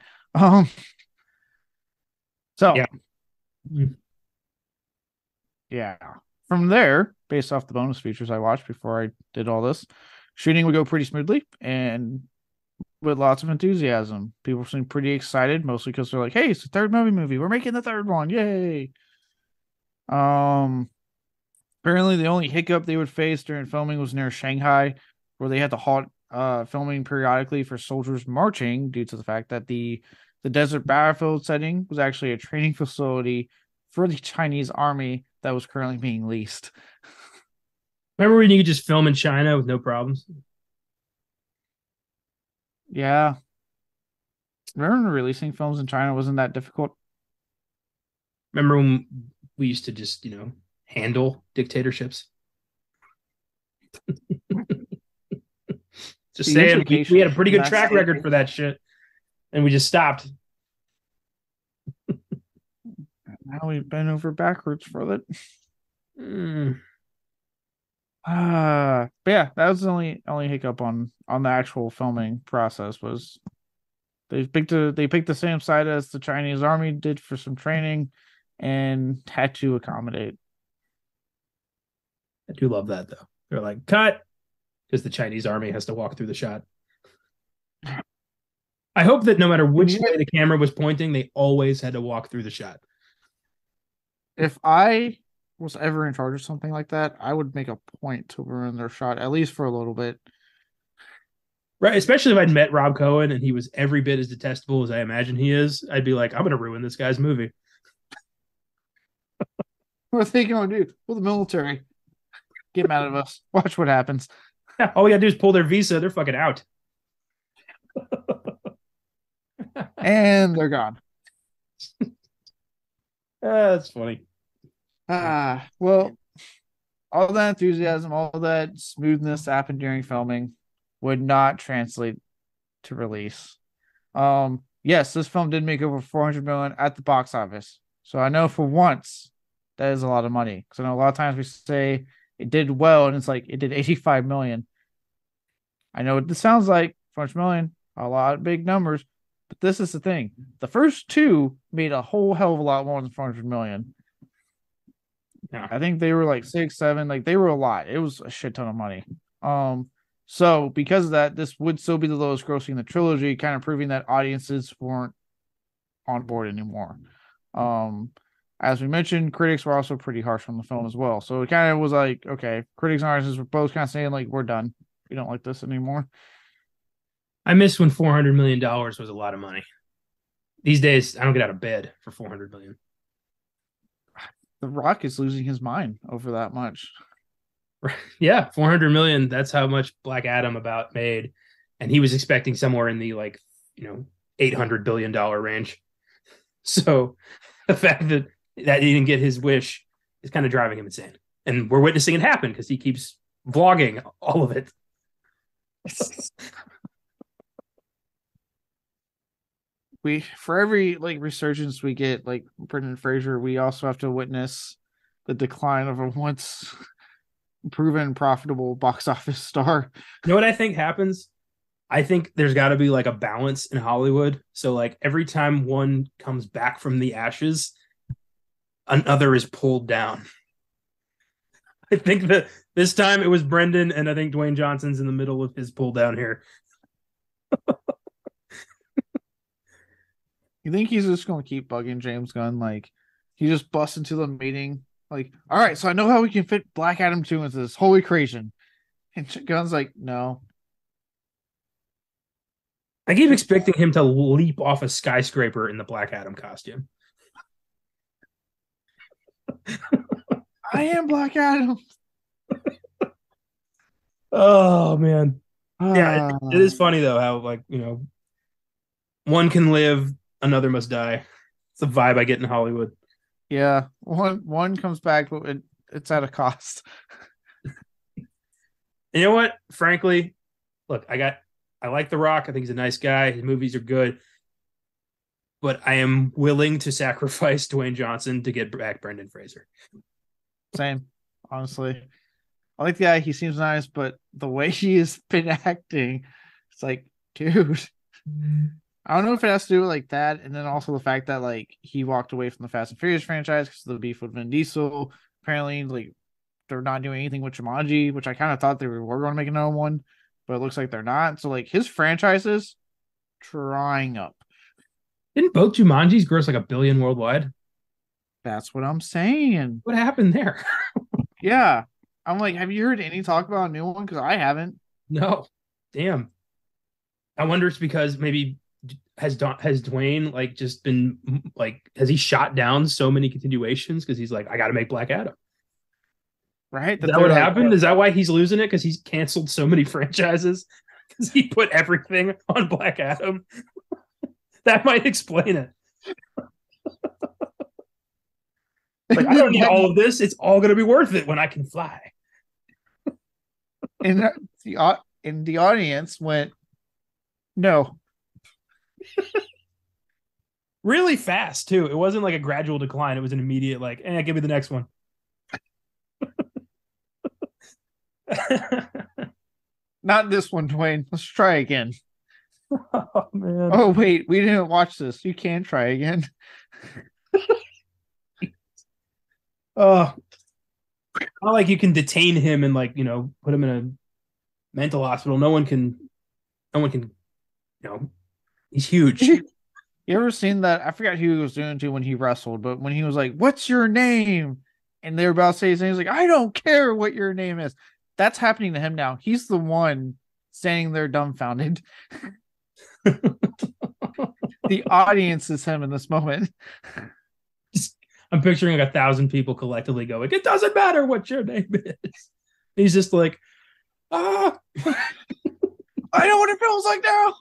So Yeah. Yeah. From there, based off the bonus features I watched before I did all this, shooting would go pretty smoothly and with lots of enthusiasm. People seem pretty excited, mostly because they're like, "Hey, it's the third movie. We're making the third one! Yay!" Um, Apparently, the only hiccup they would face during filming was near Shanghai, where they had to halt filming periodically for soldiers marching due to the fact that the desert battlefield setting was actually a training facility for the Chinese army that was currently being leased. Remember when you could just film in China with no problems? Yeah. Remember releasing films in China wasn't that difficult? Remember when we used to just, handle dictatorships? Just saying, we had a pretty good track record for that shit, and we just stopped. Now we've been over backwards for it. Mm. But yeah, that was the only hiccup on the actual filming process was they picked the same side as the Chinese army did for some training and had to accommodate. I do love that though. They're like, cut, because the Chinese army has to walk through the shot. I hope that no matter which way the camera was pointing, they always had to walk through the shot. If I was ever in charge of something like that, I would make a point to ruin their shot, at least for a little bit. Right, especially if I'd met Rob Cohen and he was every bit as detestable as I imagine he is, I'd be like, I'm going to ruin this guy's movie. What are they going to do? Well, the military. Get mad at us. Watch what happens. Yeah, all we got to do is pull their visa. They're fucking out. And they're gone. That's funny. Well, all that enthusiasm, all that smoothness happened during filming would not translate to release. Yes, this film did make over 400 million at the box office. So I know for once that is a lot of money. Because I know a lot of times we say it did well and it's like it did 85 million. I know what this sounds like, 400 million, a lot of big numbers, but this is the thing. The first two made a whole hell of a lot more than 400 million. Yeah. I think they were like 6, 7, like they were a lot. It was a shit ton of money. So because of that, this would still be the lowest grossing in the trilogy, kind of proving that audiences weren't on board anymore. As we mentioned, critics were also pretty harsh on the film as well. So it kind of was like, okay, critics and audiences were both kind of saying like, we're done. We don't like this anymore. I miss when $400 million was a lot of money. These days, I don't get out of bed for $400 million. The Rock is losing his mind over that much. Yeah, 400 million. That's how much Black Adam about made, and he was expecting somewhere in the $800 billion range. So the fact that he didn't get his wish is kind of driving him insane, and we're witnessing it happen because he keeps vlogging all of it. For every resurgence we get, like Brendan Fraser, we also have to witness the decline of a once proven profitable box office star. You know what I think happens? I think there's got to be like a balance in Hollywood. So like every time one comes back from the ashes, another is pulled down. I think that this time it was Brendan, and I think Dwayne Johnson's in the middle of his pull down here. You think he's just gonna keep bugging James Gunn? Like he just busts into the meeting, like, all right, so I know how we can fit Black Adam 2 into this whole equation. And Gunn's like, no. I keep expecting him to leap off a skyscraper in the Black Adam costume. I am Black Adam. Oh man. Yeah, it is funny though how like, one can live, another must die. It's a vibe I get in Hollywood. Yeah, one comes back, but it's at a cost. You know what? Frankly, look, I like The Rock. I think he's a nice guy. His movies are good. But I am willing to sacrifice Dwayne Johnson to get back Brendan Fraser. Same, honestly. I like the guy. He seems nice, but the way he has been acting, it's like, dude. I don't know if it has to do with like that, and then also the fact that like he walked away from the Fast and Furious franchise because of the beef with Vin Diesel. Apparently, like they're not doing anything with Jumanji, which I kind of thought they were going to make another one, but it looks like they're not. So like his franchises trying up. Didn't both Jumanjis gross like $1 billion worldwide? That's what I'm saying. What happened there? Yeah. I'm like, have you heard any talk about a new one? Because I haven't. No. Damn. I wonder it's because maybe has Dwayne like just been like, has he shot down so many continuations because he's like, I got to make Black Adam? Right? Is that what happened? Is that why he's losing it? Because he's canceled so many franchises? Because he put everything on Black Adam? That might explain it. Like, I don't need all of this. It's all going to be worth it when I can fly. And the audience went, no. Really fast, too. It wasn't like a gradual decline. It was an immediate, like, give me the next one. Not this one, Dwayne. Let's try again. Oh, man. Oh, wait. We didn't watch this. You can try again. Not like you can detain him and like, put him in a mental hospital. No one can, he's huge. You ever seen that? I forgot who he was doing to when he wrestled, but when he was like, what's your name? And they were about to say his name, he's like, I don't care what your name is. That's happening to him now. He's the one standing there dumbfounded. The audience is him in this moment. I'm picturing like 1,000 people collectively going, it doesn't matter what your name is. He's just like, I know what it feels like now.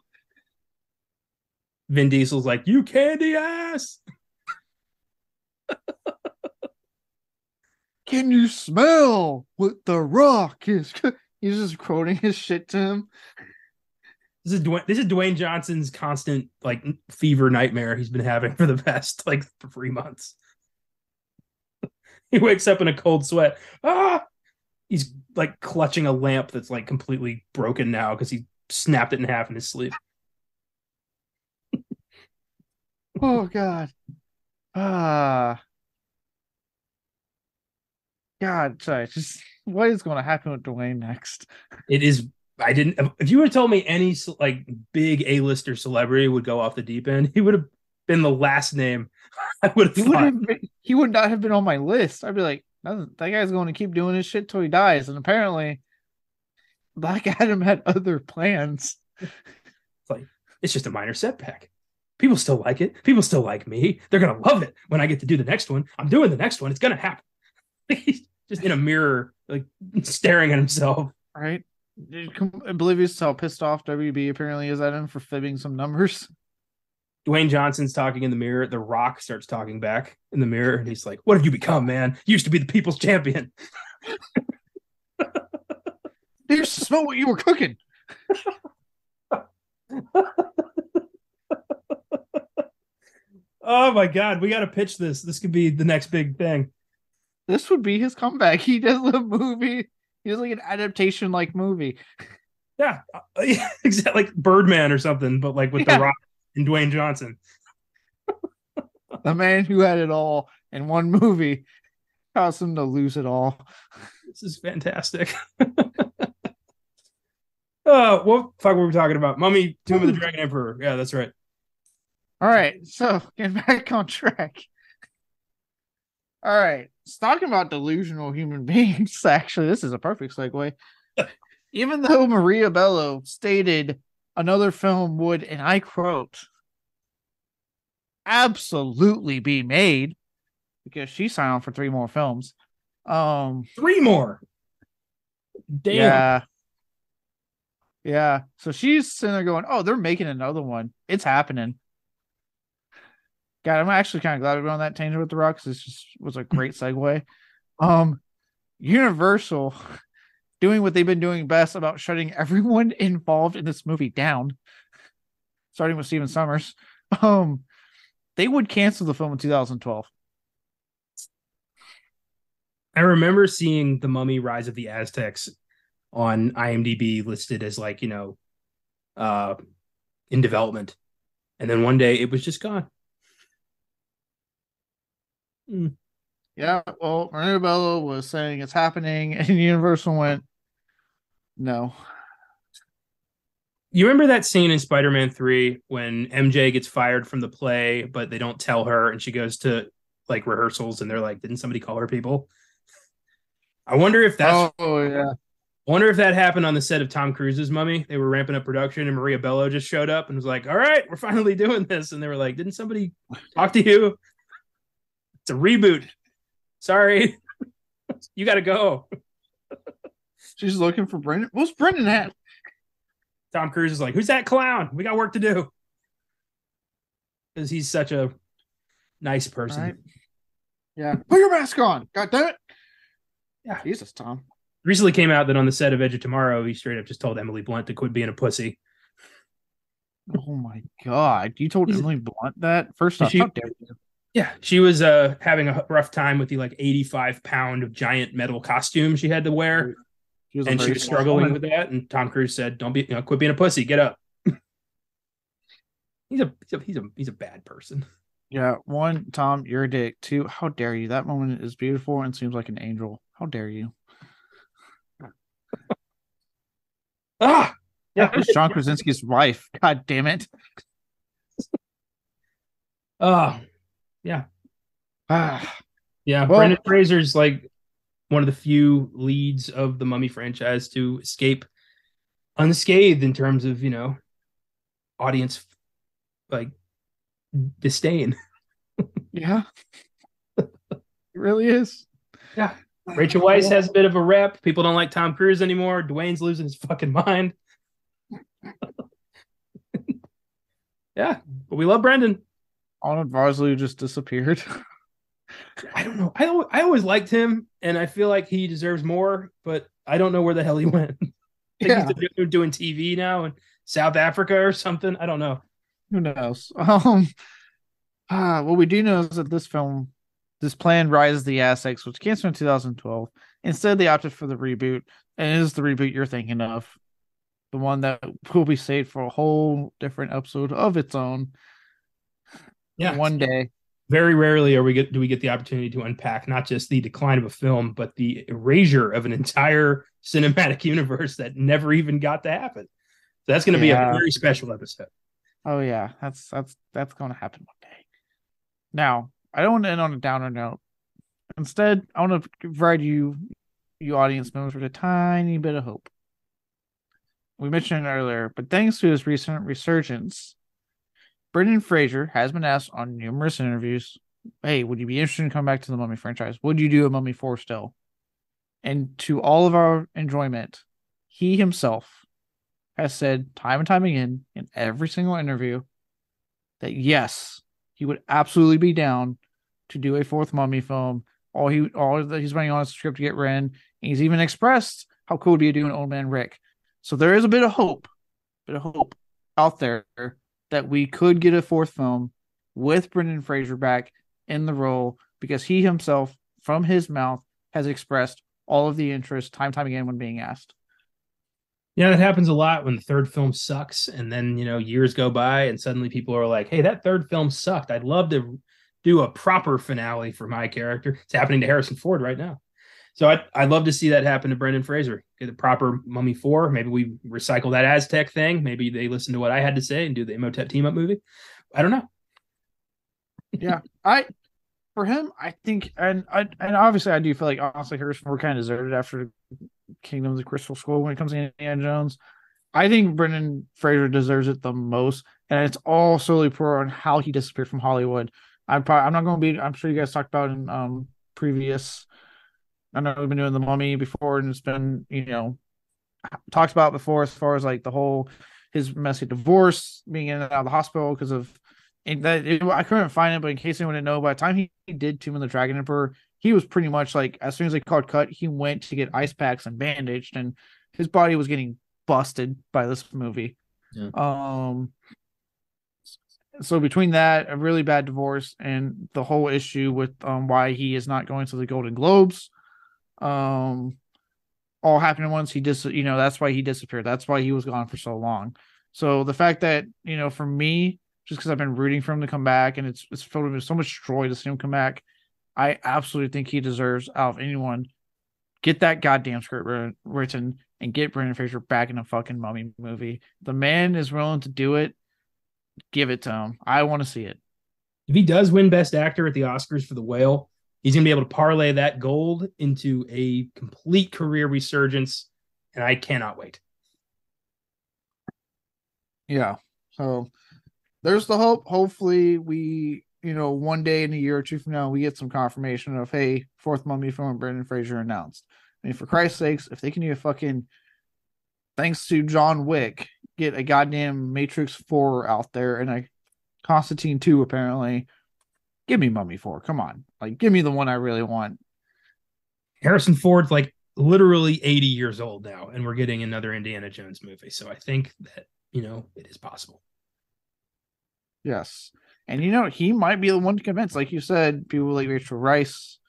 Vin Diesel's like, you candy ass. Can you smell what the Rock is? He's just quoting his shit to him. This is Dwayne Johnson's constant like fever nightmare he's been having for the past like 3 months. He wakes up in a cold sweat. He's like clutching a lamp that's like completely broken now because he snapped it in half in his sleep. Oh God. God, sorry. Just what is going to happen with Dwayne next? It is. I didn't. If you would have told me any like big A-lister celebrity would go off the deep end, he would have been the last name I would have thought. He would not have been on my list. I'd be like, that guy's going to keep doing his shit till he dies. And apparently, Black Adam had other plans. It's just a minor setback. People still like it. People still like me. They're going to love it when I get to do the next one. I'm doing the next one. It's going to happen. He's just in a mirror, like staring at himself. Right? Oblivious to how pissed off WB apparently is at him for fibbing some numbers. Dwayne Johnson's talking in the mirror. The Rock starts talking back in the mirror, and he's like, what have you become, man? You used to be the people's champion. They used to smell what you were cooking. Oh, my God. We got to pitch this. This could be the next big thing. This would be his comeback. He does a movie. He does like an adaptation like movie. Yeah, exactly, like Birdman or something, but like with The Yeah, Rock and Dwayne Johnson. the man who had it all in one movie caused him to lose it all. This is fantastic. Oh, what fuck were we talking about? Mummy, Tomb of the All Dragon Emperor. Yeah, that's right. right, so getting back on track. All right, it's talking about delusional human beings. Actually, this is a perfect segue. Even though Maria Bello stated another film would, and I quote, absolutely be made because she signed on for 3 more films. Um, 3 more. Damn. yeah, yeah. So she's sitting there going, "Oh, they're making another one. It's happening." God, I'm actually kind of glad we went on that tangent with the Rocks. This just was a great segue. Um, Universal doing what they've been doing best about shutting everyone involved in this movie down, starting with Steven Summers. Um, they would cancel the film in 2012. I remember seeing The Mummy Rise of the Aztecs on IMDb listed as like, uh in development. And then one day it was just gone. Mm. Yeah, well, Maria Bello was saying it's happening, and Universal went, no. You remember that scene in Spider-Man 3 when MJ gets fired from the play, but they don't tell her and she goes to like rehearsals and they're like, didn't somebody call her people? I wonder if that's Oh, yeah. I wonder if that happened on the set of Tom Cruise's Mummy. They were ramping up production and Maria Bello just showed up and was like, all right, we're finally doing this. And they were like, didn't somebody talk to you? It's a reboot. Sorry. You got to go. She's looking for Brendan. What's Brendan at? Tom Cruise is like, who's that clown? We got work to do. Because he's such a nice All person. right. Yeah. Put your mask on. God damn it. Yeah. Jesus, Tom. Recently came out that on the set of Edge of Tomorrow, he straight up just told Emily Blunt to quit being a pussy. Oh my God. You told He's, Emily Blunt that? First off, how she, dare you? yeah, she was having a rough time with the like 85-pound of giant metal costume she had to wear. She was a And she very was small struggling woman. with that. And Tom Cruise said, don't be, quit being a pussy. Get up. He's a bad person. Yeah. One, Tom, you're a dick. Two, how dare you? That woman is beautiful and seems like an angel. How dare you? Ah, yeah. That was John Krasinski's wife. God damn it. Oh, yeah. Ah, Yeah. well, Brendan Fraser's like one of the few leads of the Mummy franchise to escape unscathed in terms of, audience like disdain. yeah, it really is. Yeah. Rachel Weisz has a bit of a rep. People don't like Tom Cruise anymore. Dwayne's losing his fucking mind. Yeah. But we love Brendan. Arnold Varsley just disappeared. I don't know. I always liked him, and I feel like he deserves more, but I don't know where the hell he went. I think Yeah, he's doing TV now in South Africa or something. I don't know. who knows? What we do know is that this plan Rise of the Aztecs, was canceled in 2012. Instead, they opted for the reboot, and it is the reboot you're thinking of, the one that will be saved for a whole different episode of its own Yeah. one day. Very rarely do we get the opportunity to unpack not just the decline of a film, but the erasure of an entire cinematic universe that never even got to happen. So that's going to be a Yeah. very special episode. Oh yeah, that's going to happen one day. Now, I don't want to end on a downer note. Instead, I want to provide you audience members, with a tiny bit of hope. We mentioned it earlier, but thanks to his recent resurgence, Brendan Fraser has been asked on numerous interviews, "Hey, would you be interested in coming back to the Mummy franchise? Would you do a Mummy 4 still?" And to all of our enjoyment, he himself has said time and time again in every single interview that yes, he would absolutely be down to do a fourth Mummy film. All that he's running on is a script to get written. And he's even expressed how cool it'd be to do an Old Man Rick. So there is a bit of hope out there that we could get a fourth film with Brendan Fraser back in the role, because he himself, from his mouth, has expressed all of the interest time and time again when being asked. Yeah, that happens a lot when the third film sucks, and then years go by, and suddenly people are like, "Hey, that third film sucked. I'd love to do a proper finale for my character." It's happening to Harrison Ford right now. So I'd love to see that happen to Brendan Fraser. Get a proper Mummy 4. Maybe we recycle that Aztec thing. Maybe they listen to what I had to say and do the Imhotep team up movie. I don't know. Yeah, I for him, I think, and obviously, I do feel like honestly, Harrison Ford kind of deserted after Kingdom of the Crystal Skull when it comes to Indiana Jones. I think Brendan Fraser deserves it the most, and it's all solely poor on how he disappeared from Hollywood. I'm not going to be. I'm sure you guys talked about in previous. I know we've been doing the Mummy before, and it's been talked about before as far as like the whole his messy divorce, being in and out of the hospital because of and I couldn't find it, but in case anyone didn't know, by the time he did Tomb of the Dragon Emperor, he was pretty much like as soon as they called cut, he went to get ice packs and bandaged, and his body was getting busted by this movie. Yeah. So between that, a really bad divorce, and the whole issue with why he is not going to the Golden Globes, um, all happened at once. He just, that's why he disappeared. That's why he was gone for so long. So the fact that, for me, just because I've been rooting for him to come back and it's filled with so much joy to see him come back, I absolutely think he deserves out of anyone. Get that goddamn script written and get Brendan Fraser back in a fucking Mummy movie. The man is willing to do it. Give it to him. I want to see it. If he does win Best Actor at the Oscars for The Whale, he's going to be able to parlay that gold into a complete career resurgence, and I cannot wait. Yeah. So there's the hope. Hopefully, we, one day in a year or two from now, we get some confirmation of, hey, fourth Mummy film Brendan Fraser announced. I mean, for Christ's sakes, if they can even fucking, thanks to John Wick, get a goddamn Matrix 4 out there and a Constantine 2, apparently, give me Mummy 4. Come on. Like, give me the one I really want. Harrison Ford's like literally 80 years old now, and we're getting another Indiana Jones movie. So I think that, it is possible. Yes. And he might be the one to convince, like you said, people like Rachel Rice,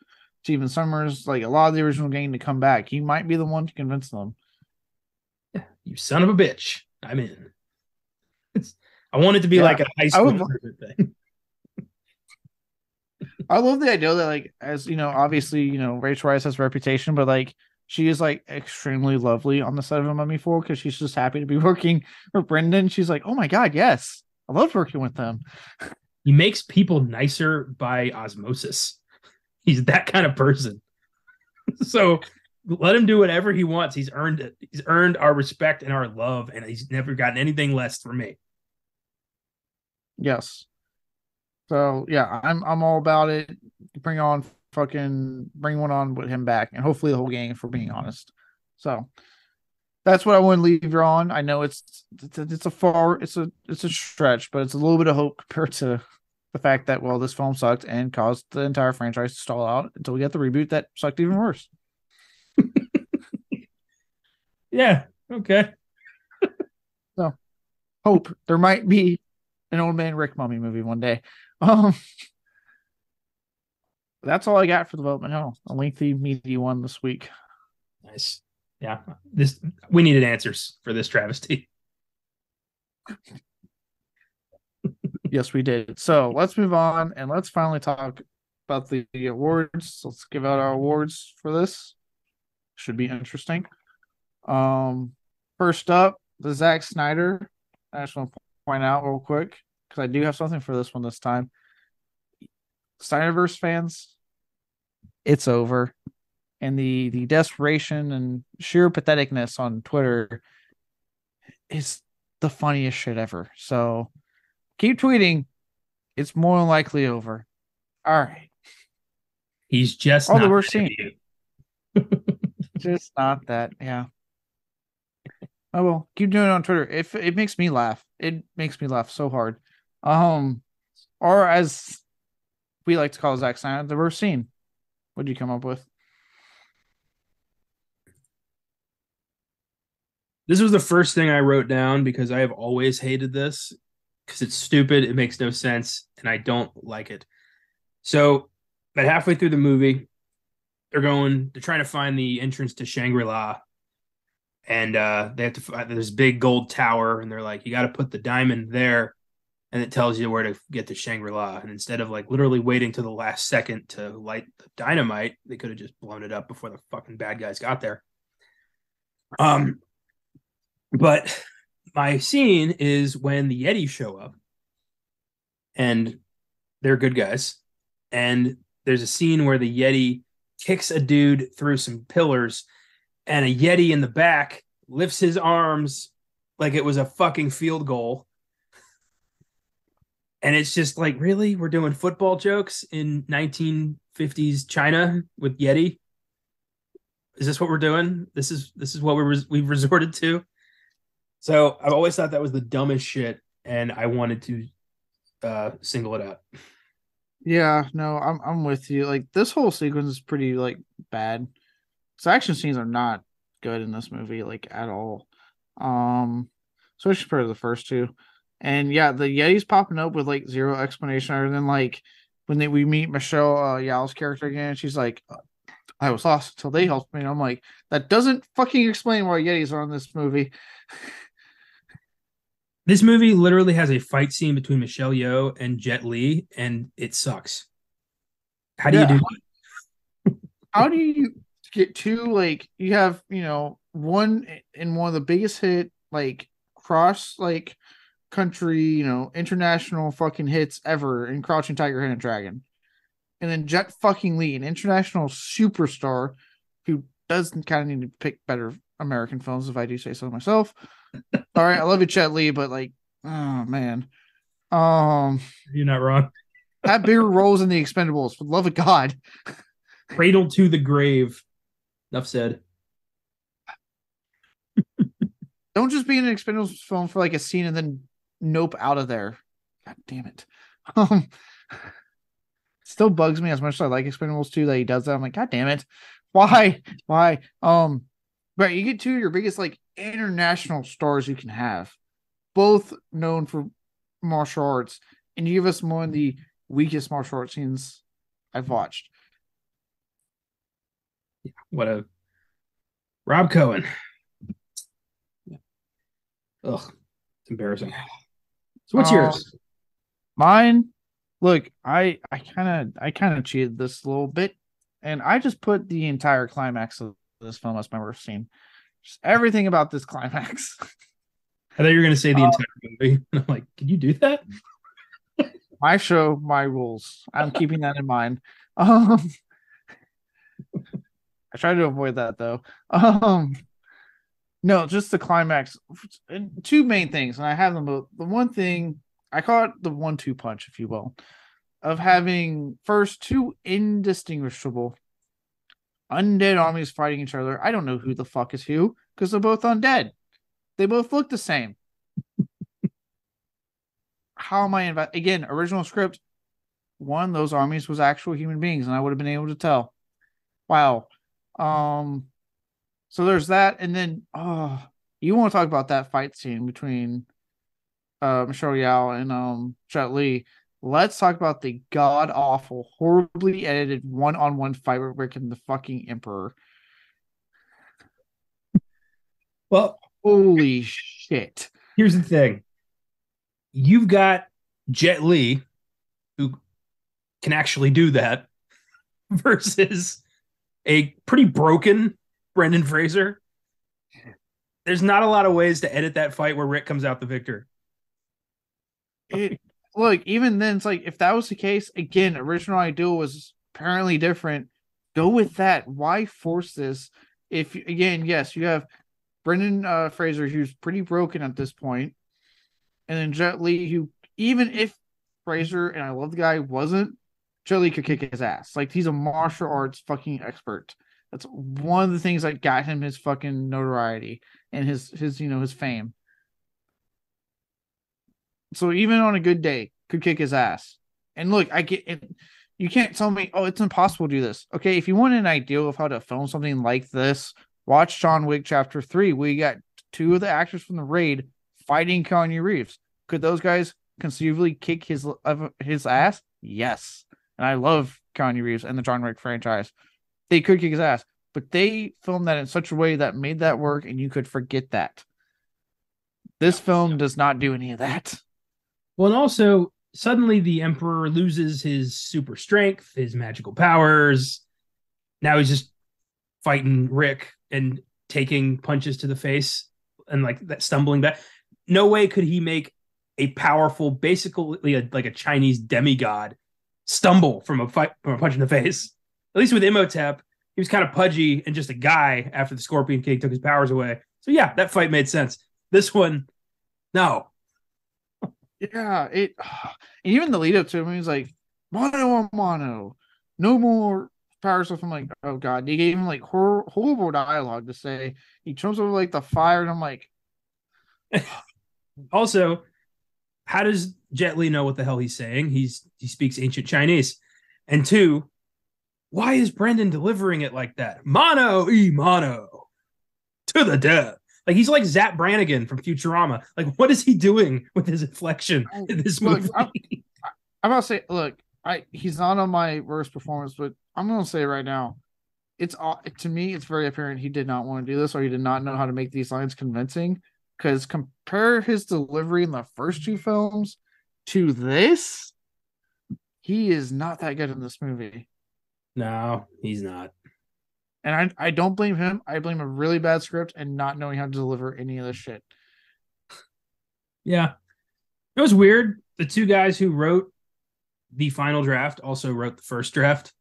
Stephen Summers, like a lot of the original gang to come back. He might be the one to convince them. Yeah, you son of a bitch. I'm in. I want it to be like a high school thing. I love the idea that, like, as obviously, Rachel Rice has a reputation, but like she is like extremely lovely on the set of a Mummy 4 because she's just happy to be working with Brendan. She's like, oh my god, yes, I love working with them. He makes people nicer by osmosis. He's that kind of person. So let him do whatever he wants. He's earned it. He's earned our respect and our love, and he's never gotten anything less from me. Yes. So yeah, I'm all about it. Bring one on with him back, and hopefully the whole gang, if we're being honest. So that's what I want to leave you on. I know it's a stretch, but it's a little bit of hope compared to the fact that this film sucked and caused the entire franchise to stall out until we get the reboot that sucked even worse. Yeah. Okay. So hope there might be an Old Man Rick Mummy movie one day. That's all I got for Development Hell. A lengthy, meaty one this week. Nice. Yeah. We needed answers for this travesty. Yes, we did. So let's move on and let's finally talk about the awards. Let's give out our awards for this. Should be interesting. First up, the Zack Snyder. I just want to point out real quick because I do have something for this one this time. Snyderverse fans, it's over. And the desperation and sheer patheticness on Twitter is the funniest shit ever. So keep tweeting. It's more than likely over. All right. He's just all that we're seeing. Just not that. Yeah. I will keep doing it on Twitter. If it makes me laugh, it makes me laugh so hard. Or as we like to call Zack Snyder, the worst scene. What did you come up with? This was the first thing I wrote down because I have always hated this because it's stupid. It makes no sense, and I don't like it. So, about halfway through the movie, they're trying to find the entrance to Shangri-La, and they have to find this big gold tower, and they're like, you got to put the diamond there, and it tells you where to get to Shangri-La. And instead of like literally waiting to the last second to light the dynamite, they could have just blown it up before the fucking bad guys got there. Um, but my scene is when the Yeti show up, and they're good guys. And there's a scene where the Yeti kicks a dude through some pillars, and a Yeti in the back lifts his arms like it was a fucking field goal. And it's just like, really? We're doing football jokes in 1950s China with Yeti? Is this what we're doing? This is what we've resorted to? So I've always thought that was the dumbest shit, and I wanted to single it out. Yeah, no, I'm with you. Like this whole sequence is pretty like bad. So action scenes are not good in this movie, like at all. Especially for the first two. And yeah, the Yeti's popping up with like zero explanation other than like when we meet Michelle Yao's character again, she's like, I was lost until they helped me. And I'm like, that doesn't fucking explain why Yetis are in this movie. This movie literally has a fight scene between Michelle Yeoh and Jet Li, and it sucks. How do you Yeah, do that? how do you get two like you have one in one of the biggest hit like cross like country international fucking hits ever in Crouching Tiger, Hidden Dragon, and then Jet fucking Li, an international superstar who does kind of need to pick better American films if I do say so myself. All right, I love you, Jet Li, but like, oh man, um, You're not wrong. have bigger roles in the Expendables, for the love of God. Cradle to the grave. Enough said. Don't just be in an Expendables film for like a scene and then nope out of there. God damn it. Um, still bugs me as much as I like Expendables 2 that he does that. I'm like, God damn it. Why? Why? But you get two of your biggest like international stars you can have, both known for martial arts, and you give us one of the weakest martial arts scenes I've watched. What a Rob Cohen. Ugh, it's embarrassing. So what's yours? Mine, look, I kind of cheated this a little bit, and I just put the entire climax of this film as my worst scene. Just everything about this climax. I thought you were going to say the entire movie. I'm like, can you do that? My show, my rules. I'm keeping that in mind. I try to avoid that though. No, just the climax. And two main things, and I have them both. The one thing I call it the 1-2 punch, if you will, of having first two indistinguishable undead armies fighting each other. I don't know who the fuck is who because they're both undead. They both look the same. How am I again? Original script. One of those armies was actual human beings, and I would have been able to tell. Wow. So there's that, and then you want to talk about that fight scene between Michelle Yeoh and Jet Li. Let's talk about the god awful, horribly edited one-on-one fight with Rick and the fucking Emperor. Well, holy shit. Here's the thing. You've got Jet Li, who can actually do that, versus a pretty broken Brendan Fraser. There's not a lot of ways to edit that fight where Rick comes out the victor. Look, even then, it's like, if that was the case, again, original idea was apparently different. Go with that. Why force this? If, again, yes, you have Brendan Fraser, who's pretty broken at this point, and then Jet Li, who, even if Fraser, and I love the guy, wasn't, Jet Li could kick his ass. Like, he's a martial arts fucking expert. That's one of the things that got him his fucking notoriety and his fame. So even on a good day, could kick his ass. And look, I get it. You can't tell me, oh, it's impossible to do this. Okay, if you want an idea of how to film something like this, watch John Wick Chapter 3. We got two of the actors from the raid fighting Keanu Reeves. Could those guys conceivably kick his ass? Yes. And I love Keanu Reeves and the John Wick franchise. They could kick his ass. but they filmed that in such a way that made that work, and you could forget that. This film does not do any of that. Well, and also suddenly the Emperor loses his super strength, his magical powers. Now he's just fighting Rick and taking punches to the face and like that stumbling back. No way could he make a powerful, basically like a Chinese demigod stumble from a punch in the face. At least with Imhotep, he was kind of pudgy and just a guy after the Scorpion King took his powers away. So yeah, that fight made sense. This one, no. Yeah, it and even the lead up to him, he's like, mono a mono, no more power stuff. I'm like, oh god, they gave him like horrible dialogue to say. He jumps over like the fire, and I'm like, Also, how does Jet Li know what the hell he's saying? He speaks ancient Chinese. And two, why is Brendan delivering it like that? Mono e mono to the death. Like he's like Zap Brannigan from Futurama. Like what is he doing with his inflection in this movie? I'm about to say, look, he's not on my worst performance, but I'm gonna say right now, it's to me, it's very apparent he did not want to do this, or he did not know how to make these lines convincing. Because compare his delivery in the first two films to this, he is not that good in this movie. No, he's not. And I don't blame him. I blame a really bad script and not knowing how to deliver any of this shit. Yeah. It was weird. The two guys who wrote the final draft also wrote the first draft.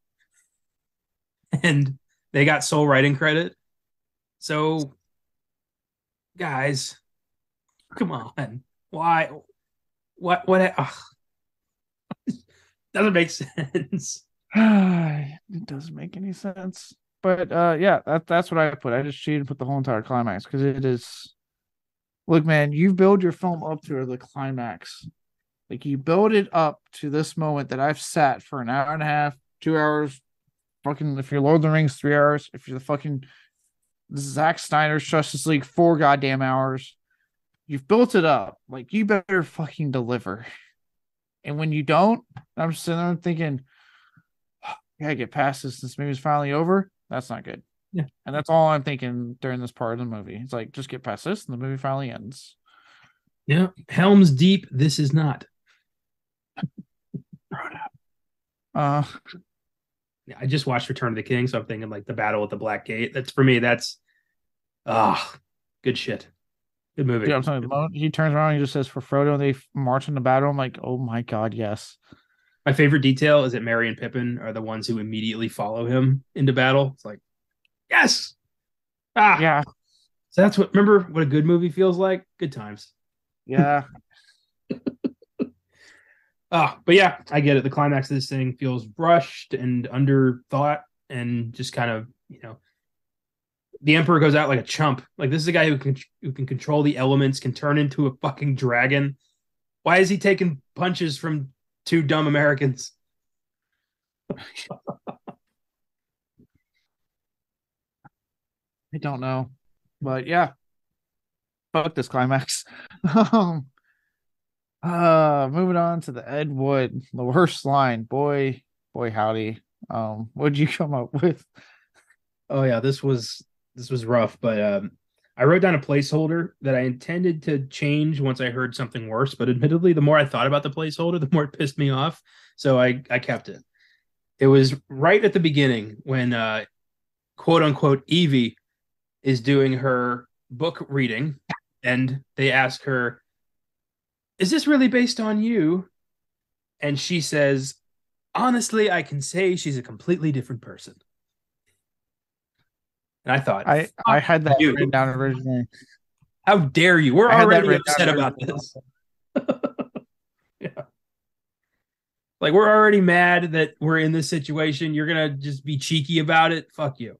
And they got sole writing credit. So, guys, come on. Why? What? Doesn't make sense. It doesn't make any sense. But yeah, that's what I put. I just cheated and put the whole entire climax because it is. Look, man, you build your film up to the climax. Like you build it up to this moment that I've sat for an hour and a half, 2 hours. Fucking, if you're Lord of the Rings, 3 hours. If you're the fucking Zack Snyder's Justice League, 4 goddamn hours. You've built it up. Like you better fucking deliver. And when you don't, I'm just sitting there thinking, I gotta get past this. This movie's finally over. That's not good. Yeah. And that's all I'm thinking during this part of the movie. It's like, just get past this and the movie finally ends. Yeah. Helm's Deep. This is not. Uh, I just watched Return of the King, so I'm thinking like the battle at the Black Gate. That's for me. That's good shit. Good movie. dude, I'm telling you, he turns around and he just says for Frodo, and they march into battle. I'm like, oh my god, yes. My favorite detail is that Merry and Pippin are the ones who immediately follow him into battle. It's like, yes. Yeah. So that's what. Remember what a good movie feels like? Good times. Yeah. But yeah, I get it. The climax of this thing feels rushed and underthought, and just kind of, the Emperor goes out like a chump. Like this is a guy who can control the elements, can turn into a fucking dragon. Why is he taking punches from two dumb Americans? I don't know. But yeah. Fuck this climax. Moving on to the Ed Wood, the worst line. Boy, howdy. What'd you come up with? Oh yeah, this was rough, but I wrote down a placeholder that I intended to change once I heard something worse, but admittedly, the more I thought about the placeholder, the more it pissed me off. So I kept it. It was right at the beginning when quote unquote Evie is doing her book reading, and they ask her, "Is this really based on you?" And she says, "Honestly, I can say she's a completely different person." And I thought, I had that written down originally. How dare you? We're already upset about this. Yeah. Like we're already mad that we're in this situation. You're gonna just be cheeky about it. Fuck you.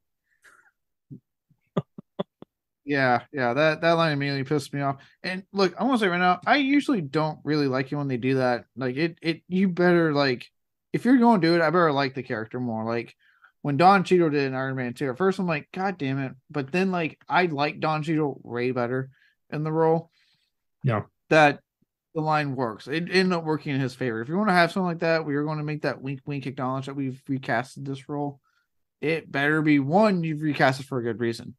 Yeah, that line immediately pissed me off. And look, I want to say right now, I usually don't really like it when they do that. Like you better like, if you're going to do it, I better like the character more. Like when Don Cheadle did in Iron Man 2, at first I'm like, God damn it. But then like I like Don Cheadle way better in the role. No. That the line works. It ended up working in his favor. If you want to have something like that, we are going to make that wink acknowledge that we've recasted this role. it better be one, you've recast it for a good reason.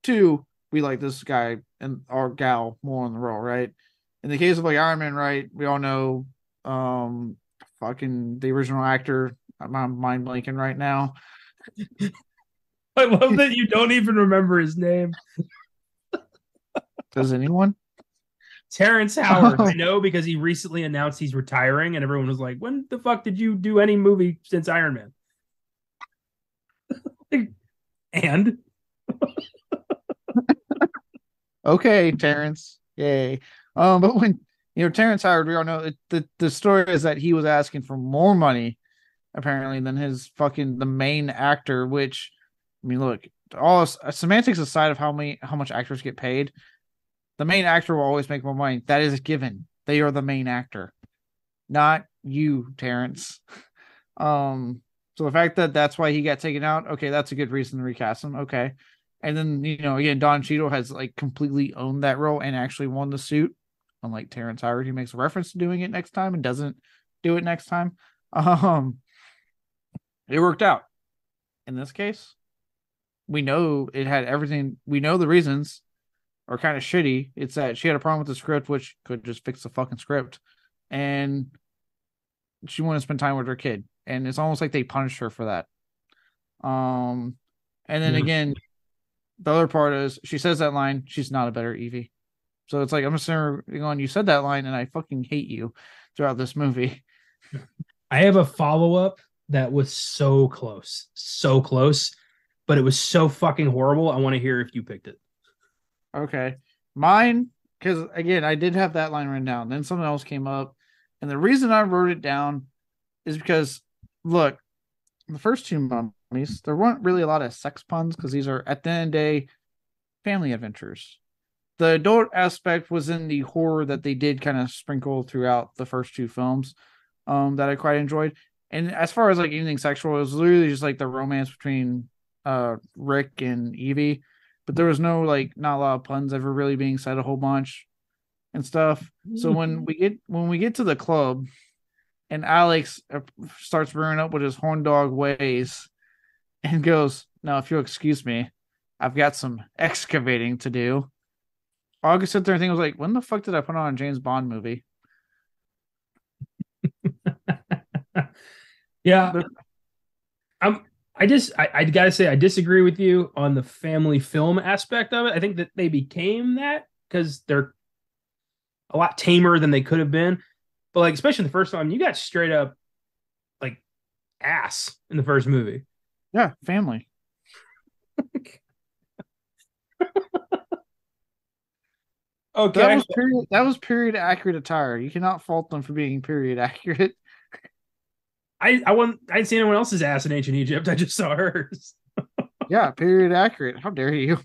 Two, we like this guy and our gal more on the role, right? In the case of like Iron Man, right? We all know fucking the original actor. I'm mind blanking right now. I love that you don't even remember his name. Does anyone? Terrence Howard. I know because he recently announced he's retiring, and everyone was like, "When the fuck did you do any movie since Iron Man?" And Okay, Terrence. Yay. But when Terrence Howard, we all know the story is that he was asking for more money apparently than his fucking the main actor. Which, I mean, look, all semantics aside of how much actors get paid, the main actor will always make more money. That is a given. They are the main actor, not you, Terrence. So the fact that that's why he got taken out, okay, that's a good reason to recast him. Okay. And then, again, Don Cheadle has like completely owned that role and actually won the suit. Unlike Terrence Howard, he makes a reference to doing it next time and doesn't do it next time. Um, it worked out. In this case, we know it had everything. We know the reasons are kind of shitty. It's that she had a problem with the script, which could just fix the fucking script. And she wanted to spend time with her kid. And it's almost like they punished her for that. And then yeah. again, the other part is she says that line, she's not a better Evie. So it's like I'm just going, you said that line and I fucking hate you throughout this movie. I have a follow-up that was so close, but it was so fucking horrible. I want to hear if you picked it. Okay. Mine, because again, I did have that line written down. Then something else came up. And the reason I wrote it down is because, look, the first two mummies, there weren't really a lot of sex puns because these are, at the end of the day, family adventures. The adult aspect was in the horror that they did kind of sprinkle throughout the first two films that I quite enjoyed. And as far as like anything sexual, it was literally just like the romance between Rick and Evie. But there was no like not a lot of puns ever really being said a whole bunch and stuff. So when we get to the club and Alex starts rearing up with his horn dog ways and goes, "Now, if you'll excuse me, I've got some excavating to do." I could sit there and think, I was like, when the fuck did I put on a James Bond movie? Yeah. I gotta say I disagree with you on the family film aspect of it. I think that they became that because they're a lot tamer than they could have been. But like, especially the first time, you got straight up like ass in the first movie. Yeah, family. Okay. That was period accurate attire. You cannot fault them for being period accurate. I didn't see anyone else's ass in ancient Egypt. I just saw hers. Yeah, period accurate. How dare you?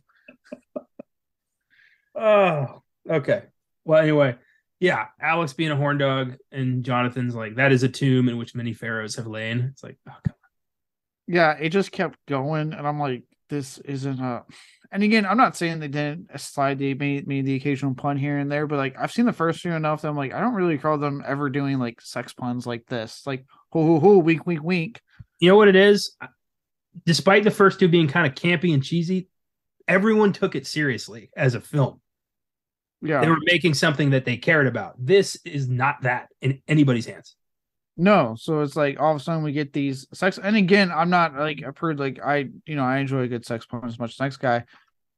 Oh, okay. Well, anyway, yeah, Alex being a horn dog and Jonathan's like, that is a tomb in which many pharaohs have lain. It's like, oh, come on. Yeah, it just kept going, and I'm like, this isn't a. And again, I'm not saying they didn't slide. They made the occasional pun here and there, but like I've seen the first few enough that I'm like, I don't really recall them ever doing like sex puns like this, like ho ho ho, wink wink wink. You know what it is? Despite the first two being kind of campy and cheesy, everyone took it seriously as a film. Yeah, they were making something that they cared about. This is not that in anybody's hands. No, so it's like all of a sudden we get these sex, and again, I'm not like a prude. Like I enjoy a good sex porn as much as next guy,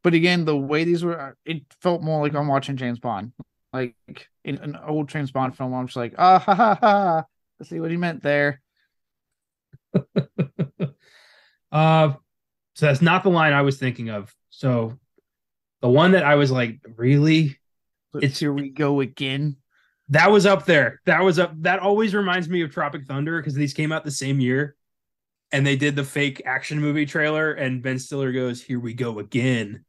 but again, the way these were, it felt more like I'm watching James Bond, like in an old James Bond film. I'm just like, ah ha ha ha. Let's see what he meant there. So that's not the line I was thinking of. So the one that I was like, really? It's here we go again. That was up there. That always reminds me of Tropic Thunder because these came out the same year and they did the fake action movie trailer and Ben Stiller goes, "Here we go again."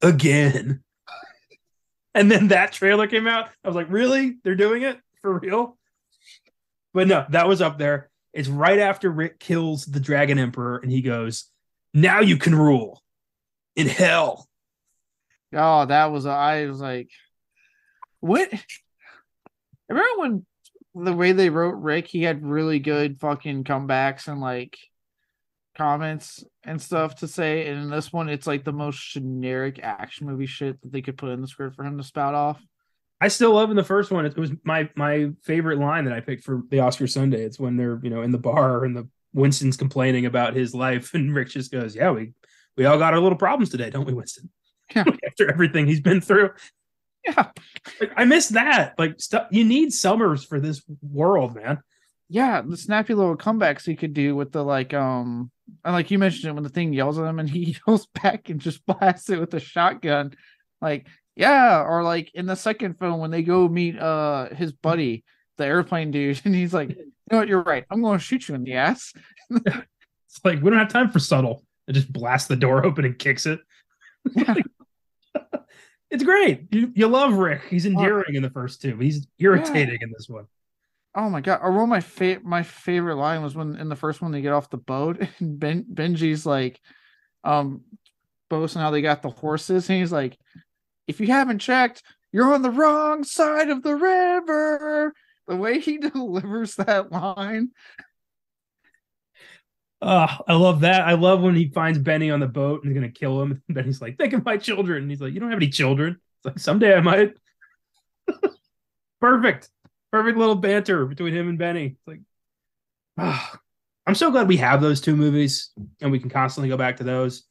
Again. And then that trailer came out. I was like, really? They're doing it? For real? But no, that was up there. It's right after Rick kills the Dragon Emperor and he goes, "Now you can rule in hell." Oh, that was I was like, what? Remember when the way they wrote Rick, he had really good fucking comebacks and like comments, and stuff to say. And in this one, it's like the most generic action movie shit that they could put in the script for him to spout off. I still love in the first one. It was my favorite line that I picked for the Oscar Sunday. It's when they're in the bar and the Winston's complaining about his life, and Rick just goes, "Yeah, we all got our little problems today, don't we, Winston?" Yeah. After everything he's been through. Yeah. Like, I miss that. Like stuff you need Summers for this world, man. Yeah, the snappy little comebacks he could do with the and like you mentioned it when the thing yells at him and he yells back and just blasts it with a shotgun. Like, yeah, or like in the second film when they go meet his buddy, the airplane dude, and he's like, you know what, you're right. I'm gonna shoot you in the ass. It's like we don't have time for subtle. It just blasts the door open and kicks it. Yeah. It's great. You love Rick. He's endearing in the first two. He's irritating in this one. Oh my god! Or one of my favorite line was when in the first one they get off the boat and Benji's like, boasting how they got the horses, and he's like, if you haven't checked, you're on the wrong side of the river. The way he delivers that line. I love that. I love when he finds Benny on the boat and he's gonna kill him. And Benny's like, think of my children. And he's like, you don't have any children. It's like, someday I might. Perfect little banter between him and Benny. It's like, I'm so glad we have those two movies and we can constantly go back to those,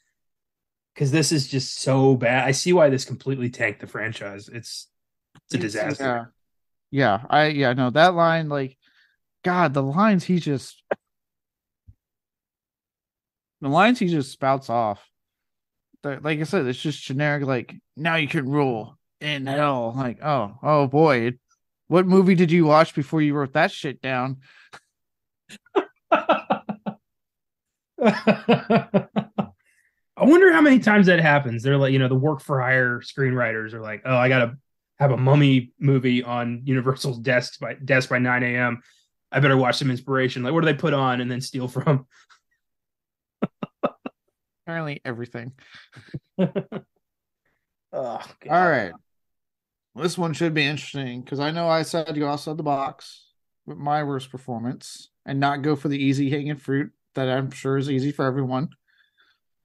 because this is just so bad. I see why this completely tanked the franchise. It's a disaster. No, that line, like, God, the lines he just spouts off. Like I said, it's just generic. Like, now you can rule in hell. Like, oh boy, what movie did you watch before you wrote that shit down? I wonder how many times that happens. They're like, the work for hire screenwriters are like, oh, I gotta have a mummy movie on Universal's desk by 9 a.m. I better watch some inspiration. Like, what do they put on and then steal from? Apparently everything. Oh, all right. This one should be interesting because I know I said to go outside the box with my worst performance and not go for the easy hanging fruit that I'm sure is easy for everyone.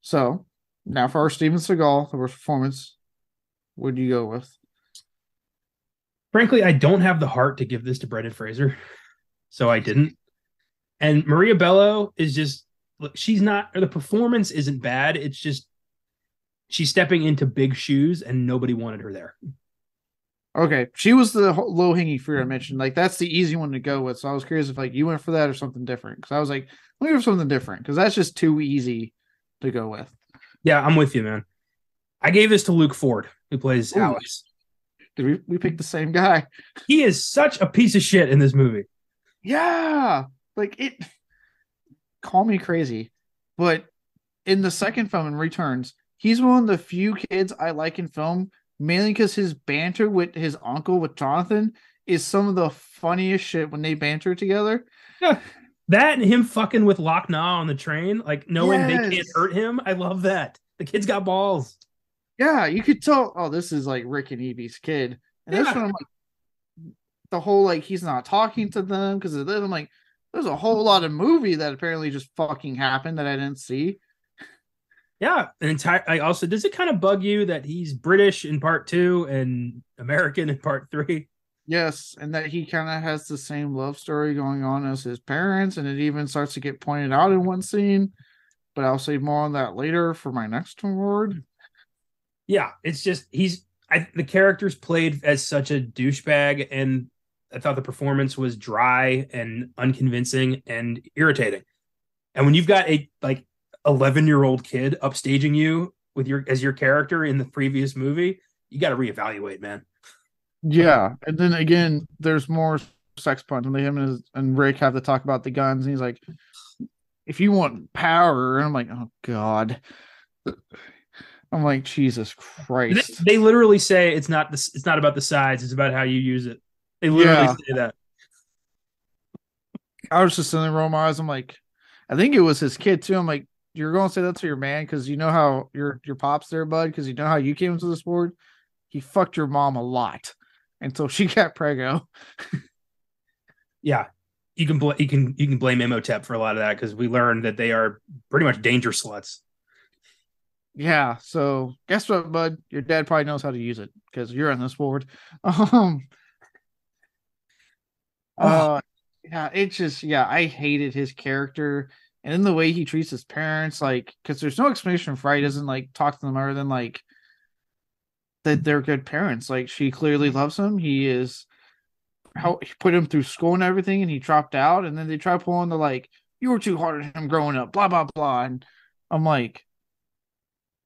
So now for our Steven Seagal, the worst performance, what do you go with? Frankly, I don't have the heart to give this to Brendan Fraser, so I didn't. And Maria Bello is just, look, she's not, or the performance isn't bad. It's just she's stepping into big shoes and nobody wanted her there. Okay, she was the low hanging fruit I mentioned. Like, that's the easy one to go with. So I was curious if like you went for that or something different. Because I was like, let me go for something different because that's just too easy to go with. Yeah, I'm with you, man. I gave this to Luke Ford, who plays Alex. Did we pick the same guy? He is such a piece of shit in this movie. Yeah, like it. Call me crazy, but in the second film, in Returns, he's one of the few kids I like in film. Mainly because his banter with his uncle, with Jonathan, is some of the funniest shit when they banter together. Yeah. That and him fucking with Loch Nah on the train, like knowing they can't hurt him. I love that. The kid's got balls. Yeah, you could tell, oh, this is like Rick and Evie's kid. And this one, I'm like, the whole, like, he's not talking to them because of this. I'm like, there's a whole lot of movie that apparently just fucking happened that I didn't see. Yeah, I also, does it kind of bug you that he's British in part 2 and American in part 3? Yes, and that he kind of has the same love story going on as his parents, and it even starts to get pointed out in one scene. But I'll say more on that later for my next award. Yeah, it's just the character's played as such a douchebag, and I thought the performance was dry and unconvincing and irritating. And when you've got a 11-year-old kid upstaging you with as your character in the previous movie, you got to reevaluate, man. Yeah, and then again, there's more sex puns, and him and Rick have to talk about the guns, and he's like, "If you want power," and I'm like, "Oh God." I'm like, Jesus Christ. They literally say it's not about the size, it's about how you use it. They literally say that. I was just sitting there rolling my eyes. I'm like, I think it was his kid too. I'm like, you're going to say that to your man because you know how your pop's there, bud, because you know how you came into the sport. He fucked your mom a lot until she got preggo. Yeah. you can blame Imhotep for a lot of that because we learned that they are pretty much danger sluts. Yeah, so guess what, bud? Your dad probably knows how to use it because you're on this board. Um, Oh, uh, yeah, it's just yeah, I hated his character and then the way he treats his parents, like because there's no explanation for why he doesn't like talk to them other than like that they're good parents. Like she clearly loves him. He is how he put him through school and everything, and he dropped out, and then they try pulling the like you were too hard on him growing up, blah blah blah, and I'm like.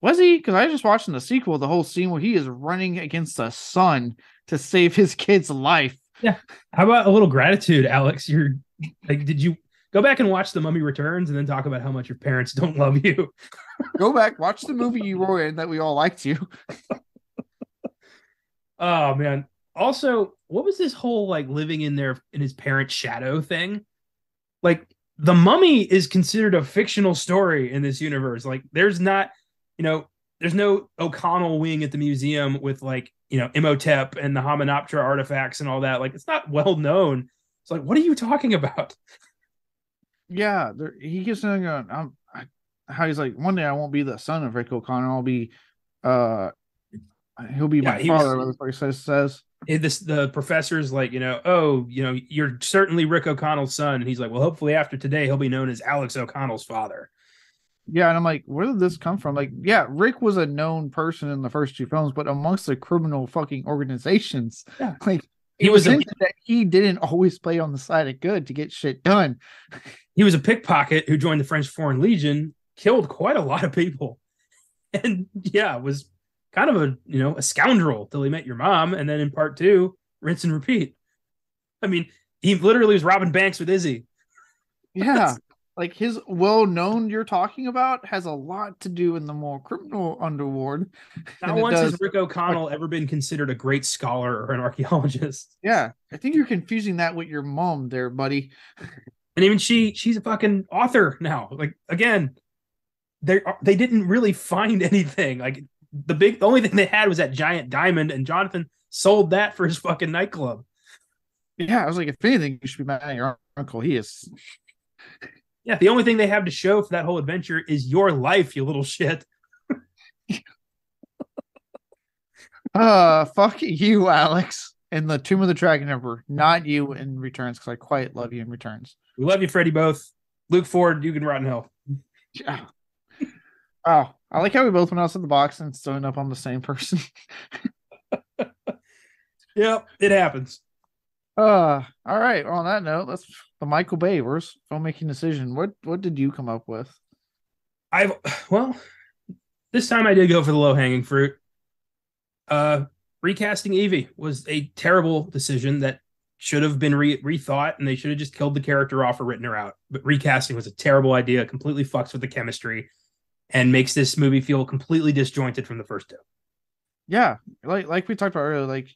Was he? Because I just watched in the sequel the whole scene where he is running against the sun to save his kid's life. yeah. How about a little gratitude, Alex? You're like, did you go back and watch The Mummy Returns and then talk about how much your parents don't love you? Go back, watch the movie you were in that we all liked you. Oh man. Also, what was this whole like living in his parents' shadow thing? Like the Mummy is considered a fictional story in this universe. Like there's not, there's no O'Connell wing at the museum with like, Imhotep and the Hominoptera artifacts and all that. Like it's not well known. It's like, what are you talking about? Yeah, he keeps saying how he's like one day I won't be the son of Rick O'Connor. I'll be uh he'll be Yeah, my father. What he says. the professor's like, you're certainly Rick O'Connell's son. And he's like, well, hopefully after today, he'll be known as Alex O'Connell's father. Yeah, and I'm like, where did this come from? Like, yeah, Rick was a known person in the first two films, but amongst the criminal fucking organizations, Yeah. like He it was was hinted that he didn't always play on the side of good to get shit done. he was a pickpocket who joined the French Foreign Legion, killed quite a lot of people, and yeah, was kind of a scoundrel till he met your mom, and then in part two, rinse and repeat. I mean, he literally was robbing banks with Izzy. Yeah, like his well-known you're talking about has a lot to do in the more criminal underworld Not than it once does. has Rick O'Connell ever been considered a great scholar or an archaeologist. Yeah, I think you're confusing that with your mom, there, buddy. And even she's a fucking author now. Like again, they didn't really find anything. Like the only thing they had was that giant diamond, and Jonathan sold that for his fucking nightclub. Yeah, I was like, if anything, you should be mad at your uncle. He is. Yeah, the only thing they have to show for that whole adventure is your life, you little shit. Fuck you, Alex, in the Tomb of the Dragon Emperor. Not you in Returns, because I quite love you in Returns. We love you, Freddie. Both Luke Ford, you can rot in hell. Yeah. Oh, I like how we both went outside the box and stood up on the same person. Yep, it happens. All right. Well, on that note, that's the Michael Bay versus filmmaking decision. What did you come up with? Well, this time I did go for the low hanging fruit. Recasting Evie was a terrible decision that should have been rethought, and they should have just killed the character off or written her out. But recasting was a terrible idea, completely fucks with the chemistry, and makes this movie feel completely disjointed from the first two. Yeah, like we talked about earlier, like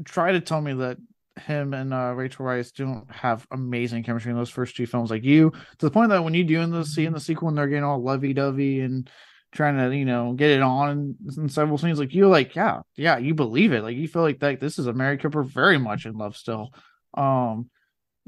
try to tell me that him and Rachel Weisz don't have amazing chemistry in those first two films, like you, to the point that when you do in the sequel and they're getting all lovey-dovey and trying to get it on in several scenes, like you like yeah you believe it, like you feel like that this is a Mary Cooper very much in love still. I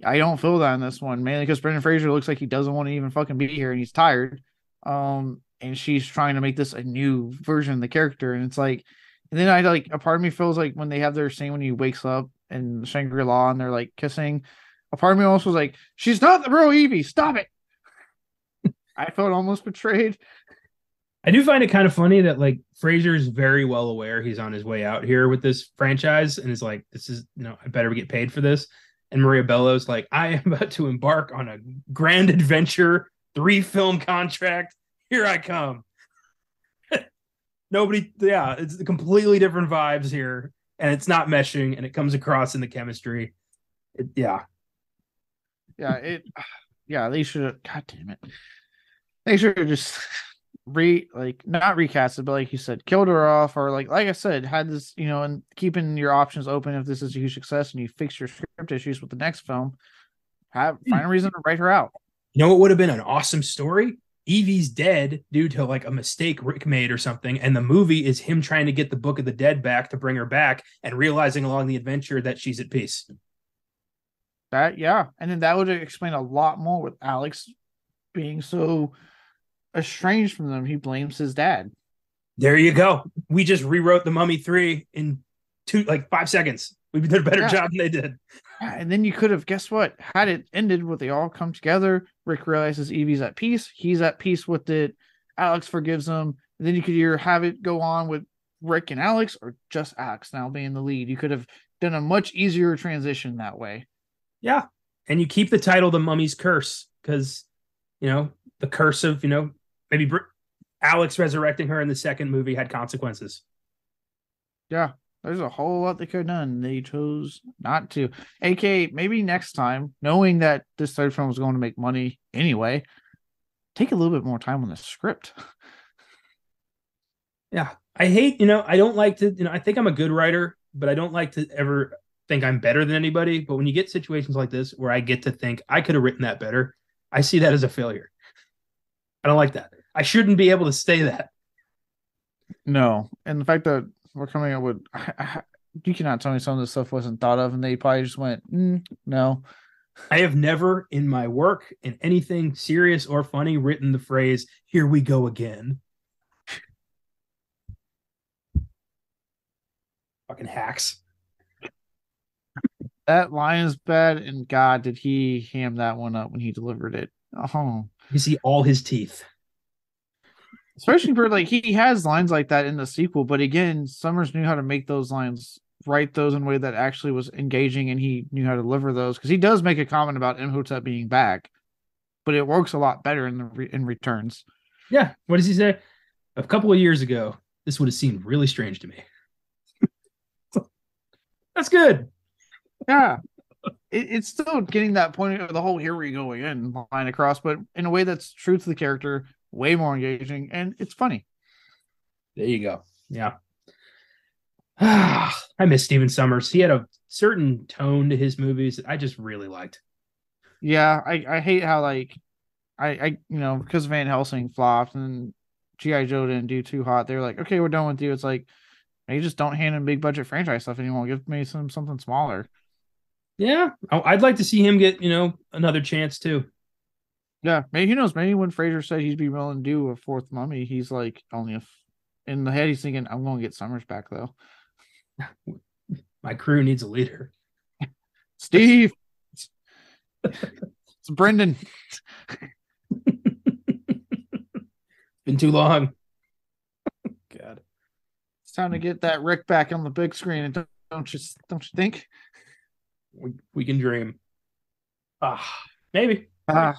don't feel that in this one, mainly because Brendan Fraser looks like he doesn't want to even fucking be here and he's tired. And she's trying to make this a new version of the character, and it's like, and then I like a part of me feels like when they have their scene when he wakes up in Shangri-La and they're like kissing, a part of me also was like, she's not the real Evie, stop it. I felt almost betrayed. I do find it kind of funny that like Fraser's very well aware he's on his way out here with this franchise and is like, this is, I better get paid for this. And Maria Bello's like, I am about to embark on a grand adventure, 3-film contract. Here I come. It's completely different vibes here, and it's not meshing, and it comes across in the chemistry. They should have, god damn it, they should have just not recast it, but like you said, killed her off, or like I said, had this, and keeping your options open if this is a huge success and you fix your script issues with the next film, find a reason to write her out. What would have been an awesome story? Evie's dead due to like a mistake Rick made or something, and the movie is him trying to get the Book of the Dead back to bring her back and realizing along the adventure that she's at peace. That yeah, and then that would explain a lot more with Alex being so estranged from them. He blames his dad. There you go. We just rewrote the Mummy 3 in 5 seconds. We did a better Yeah, job than they did. yeah, and then you could have guess what? Had it ended with they all come together. Rick realizes Evie's at peace. He's at peace with it. Alex forgives him. And then you could either have it go on with Rick and Alex, or just Alex now being the lead. You could have done a much easier transition that way. Yeah. And you keep the title The Mummy's Curse because, the curse of, maybe Alex resurrecting her in the second movie had consequences. Yeah, there's a whole lot they could have done. They chose not to. AK, maybe next time, knowing that this third film was going to make money anyway, take a little bit more time on the script. Yeah. I hate, I don't like to, I think I'm a good writer, but I don't like to ever think I'm better than anybody. But when you get situations like this where I get to think I could have written that better, I see that as a failure. I don't like that. I shouldn't be able to say that. No, and the fact that we're coming up with, you cannot tell me some of this stuff wasn't thought of, and they probably just went, no. I have never in my work in anything serious or funny written the phrase, here we go again. Fucking hacks. That line is bad, and God, did he ham that one up when he delivered it. Oh. You see all his teeth. Especially for like he has lines like that in the sequel, but again, Summers knew how to make those lines, write those in a way that actually was engaging, and he knew how to deliver those because he does make a comment about Imhotep being back, but it works a lot better in returns. Yeah. What does he say? A couple of years ago, this would have seemed really strange to me. That's good. Yeah, it's still getting that point of the whole "here we go again" line across, but in a way that's true to the character, way more engaging, and it's funny. There you go. Yeah. I miss Steven Summers. He had a certain tone to his movies that I just really liked. Yeah, I hate how like I because Van Helsing flopped and GI Joe didn't do too hot. They're like, okay, we're done with you. It's like they just don't hand him big budget franchise stuff anymore. Give me something smaller. Yeah. I'd like to see him get, another chance too. Yeah, maybe who knows? Maybe when Fraser said he'd be willing to do a fourth Mummy, he's like only if in the head he's thinking, I'm going to get Summers back though. My crew needs a leader. Steve, it's Brendan. Been too long. God, It's time to get that Rick back on the big screen, and don't you think? we can dream. Maybe. All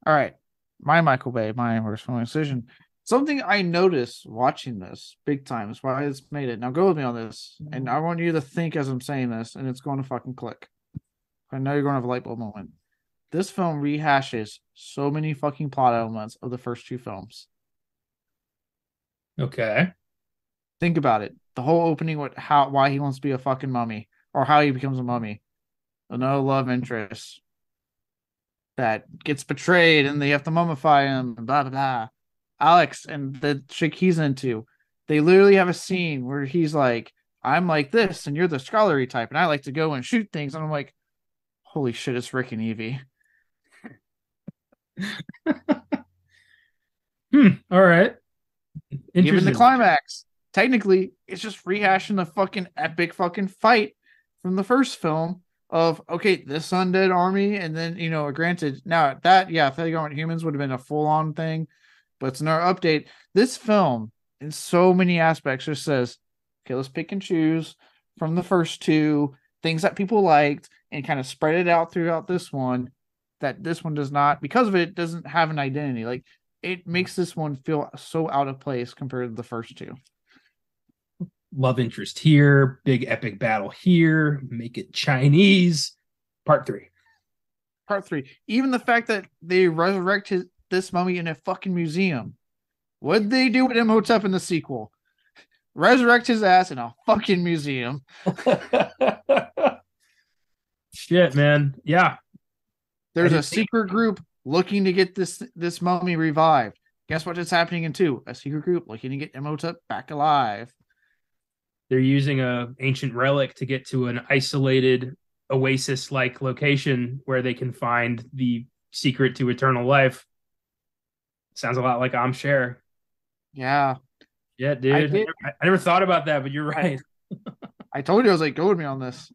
right, my Michael Bay, my worst film decision. Something I noticed watching this big time is why it's made it. Now go with me on this, and I want you to think as I'm saying this, and it's going to fucking click. I know you're going to have a light bulb moment. This film rehashes so many fucking plot elements of the first two films. Okay. Think about it. The whole opening with why he wants to be a fucking mummy, or how he becomes a mummy. Another love interest that gets betrayed and they have to mummify him, and blah blah blah. Alex and the chick he's into, they literally have a scene where he's like, I'm like this and you're the scholarly type and I like to go and shoot things, and I'm like, holy shit, it's Rick and Evie. All right. Given the climax, technically it's just rehashing the fucking epic fucking fight from the first film of, okay, this undead army, and then granted, now that if they go on humans would have been a full-on thing, but it's another update. This film in so many aspects just says, okay, let's pick and choose from the first two things that people liked and kind of spread it out throughout this one, that this one does not, because of it, doesn't have an identity. Like, it makes this one feel so out of place compared to the first two. Love interest here, big epic battle here, make it Chinese. Part 3. Even the fact that they resurrect this mummy in a fucking museum. What'd they do with Imhotep in the sequel? Resurrect his ass in a fucking museum. Shit, man. Yeah. There's a secret group looking to get this mummy revived. Guess what is happening in 2? A secret group looking to get Imhotep back alive. They're using a ancient relic to get to an isolated oasis-like location where they can find the secret to eternal life. Sounds a lot like I'm Cher. Yeah, Yeah, I dude. get. I never thought about that, but you're I, right. I told you I was like, go with me on this.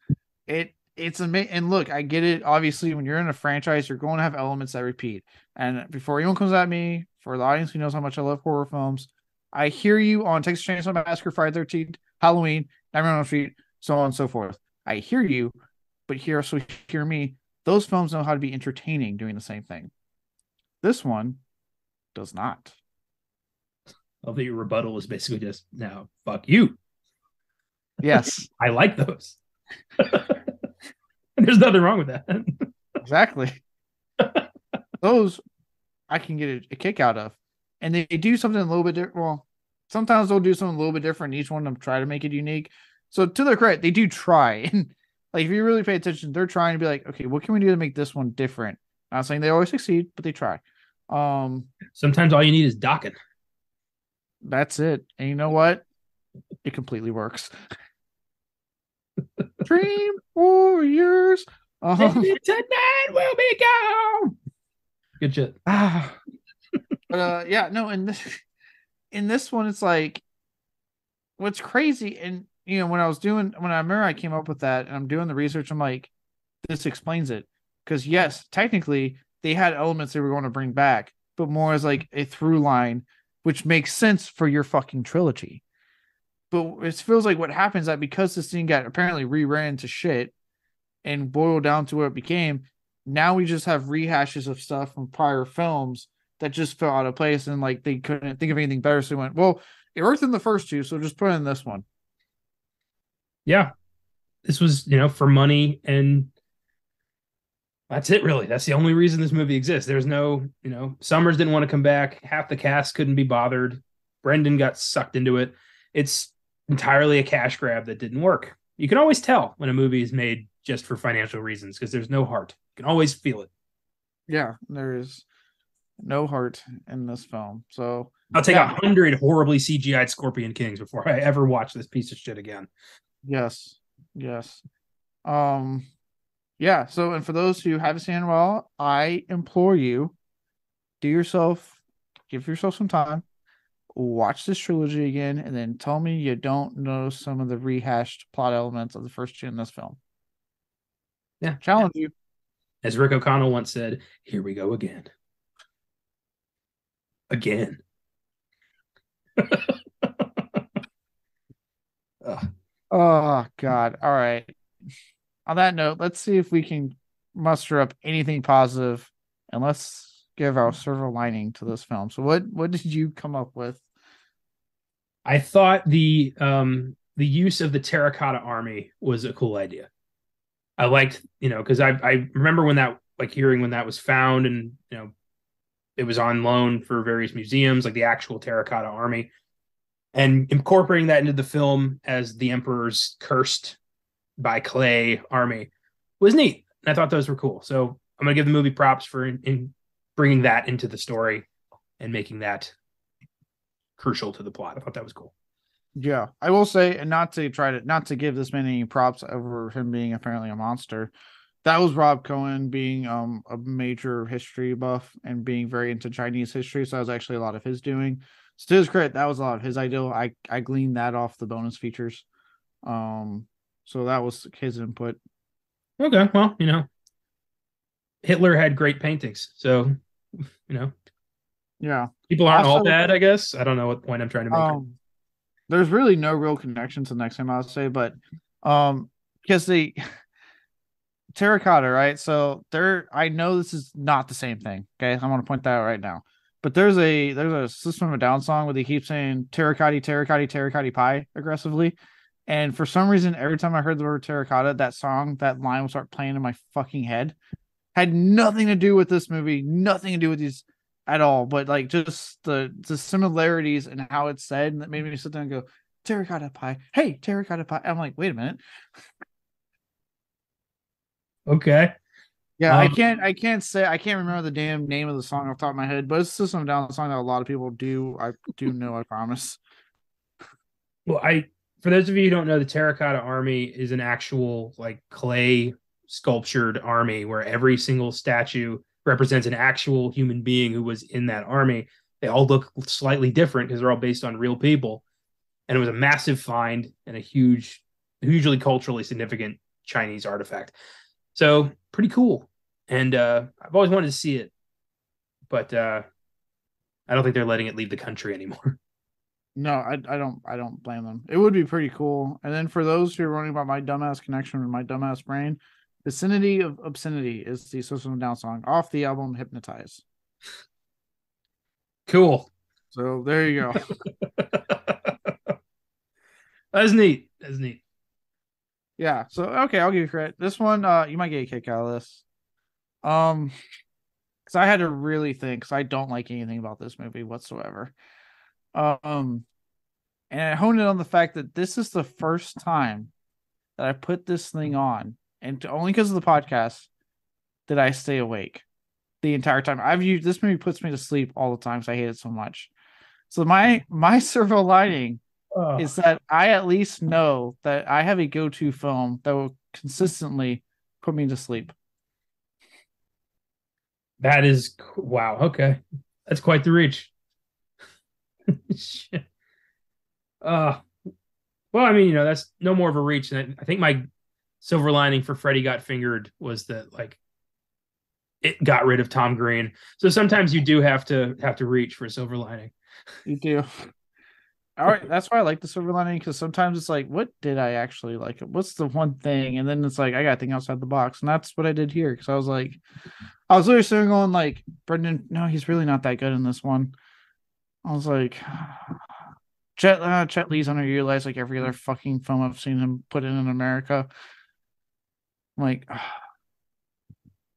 It's amazing. And look, I get it. Obviously, when you're in a franchise, you're going to have elements that repeat. And before anyone comes at me, for the audience who knows how much I love horror films, I hear you on Texas Chainsaw Massacre, Friday 13th, Halloween, Nightmare on Elm Street, so on and so forth. I hear you, but hear me. Those films know how to be entertaining doing the same thing. This one does not. I think your rebuttal is basically just, now, fuck you. Yes, I like those. There's nothing wrong with that. exactly. Those I can get a kick out of. And they do something a little bit different. Well, sometimes they'll do something a little bit different. Each one of them try to make it unique. So to their credit, they do try. And like if you really pay attention, they're trying to be like, okay, what can we do to make this one different? Not saying they always succeed, but they try. Sometimes all you need is docking. That's it. And you know what? It completely works. Dream Warriors. Tonight will be gone. Good shit. But yeah, no, in this one, it's like what's crazy, and when I remember I came up with that, and I'm doing the research, I'm like, this explains it, because yes, technically they had elements they were going to bring back, but more as like a through line, which makes sense for your fucking trilogy. But it feels like what happens that because this thing got apparently reran to shit and boiled down to what it became, now we just have rehashes of stuff from prior films that just fell out of place, and like they couldn't think of anything better, so they went, well, it worked in the first two, so just put it in this one. Yeah. This was, for money, and that's it, really. That's the only reason this movie exists. There's no, Summers didn't want to come back. Half the cast couldn't be bothered. Brendan got sucked into it. It's entirely a cash grab that didn't work. You can always tell when a movie is made just for financial reasons because there's no heart. You can always feel it. Yeah, there is no heart in this film. So I'll take yeah, 100 horribly CGI'd Scorpion Kings before I ever watch this piece of shit again. yes, yes. Um, yeah. So, and for those who haven't seen it well, I implore you, give yourself some time, watch this trilogy again, and then tell me you don't know some of the rehashed plot elements of the first two in this film. Yeah. Challenge you. As Rick O'Connell once said, here we go again. Again. Oh God. All right. On that note, let's see if we can muster up anything positive, and let's give our silver lining to this film. So what did you come up with? I thought the use of the terracotta army was a cool idea. I liked, because I remember when that, like, hearing when that was found, and it was on loan for various museums, like the actual terracotta army, and incorporating that into the film as the Emperor's cursed by clay army was neat. And I thought those were cool. So I'm gonna give the movie props for in bringing that into the story and making that crucial to the plot. I thought that was cool. Yeah, I will say, and not to give this man any props over him being apparently a monster. That was Rob Cohen being a major history buff and being very into Chinese history. So that was actually a lot of his doing. So to his credit, that was a lot of his idea. I gleaned that off the bonus features. So that was his input. Okay, well, Hitler had great paintings, so Yeah. people aren't all Also, bad, I guess. I don't know what point I'm trying to make. There's really no real connection to the next time I'll say, but because the terracotta, right? So I know this is not the same thing. Okay, I want to point that out right now. But there's a System of a Down song where they keep saying terracotta, terracotta, terracotta pie aggressively. And for some reason, every time I heard the word terracotta, that line would start playing in my fucking head. Had nothing to do with this movie, nothing to do with these at all, but like just the similarities and how it's said, and that made me sit there and go, terracotta pie. Hey, terracotta pie. I'm like, wait a minute. Okay. Yeah, I can't remember the damn name of the song off the top of my head, but it's a System of a Down song that a lot of people do. I do know, I promise. Well, for those of you who don't know, the Terracotta Army is an actual like clay sculptured army where every single statue represents an actual human being who was in that army. They all look slightly different because they're all based on real people. And it was a massive find and a hugely culturally significant Chinese artifact. So pretty cool. And I've always wanted to see it, but I don't think they're letting it leave the country anymore. No, I don't blame them. It would be pretty cool. And then for those who are wondering about my dumbass connection with my dumbass brain, Vicinity of Obscenity is the System of a Down song off the album Hypnotize. Cool. So there you go. That's neat. That's neat. Yeah. So okay, I'll give you credit. This one, you might get a kick out of this. Because I had to really think, because I don't like anything about this movie whatsoever. And I honed it on the fact that this is the first time that I put this thing on, and only because of the podcast did I stay awake the entire time. This movie puts me to sleep all the time because I hate it so much. So my silver lining is that I at least know that I have a go-to film that will consistently put me to sleep. That is wow. Okay, that's quite the reach. Shit. Well, I mean, that's no more of a reach. And I think my silver lining for Freddy Got Fingered was that like it got rid of Tom Green. So sometimes you do have to reach for a silver lining. You do. All right, that's why I like the silver lining, because sometimes it's like, what did I actually like? What's the one thing? And then it's like, I got to think outside the box, and that's what I did here. Because I was literally sitting going like, Brendan, no, he's really not that good in this one. I was like, Jet Li's underutilized like every other fucking film I've seen him put in America. I'm like,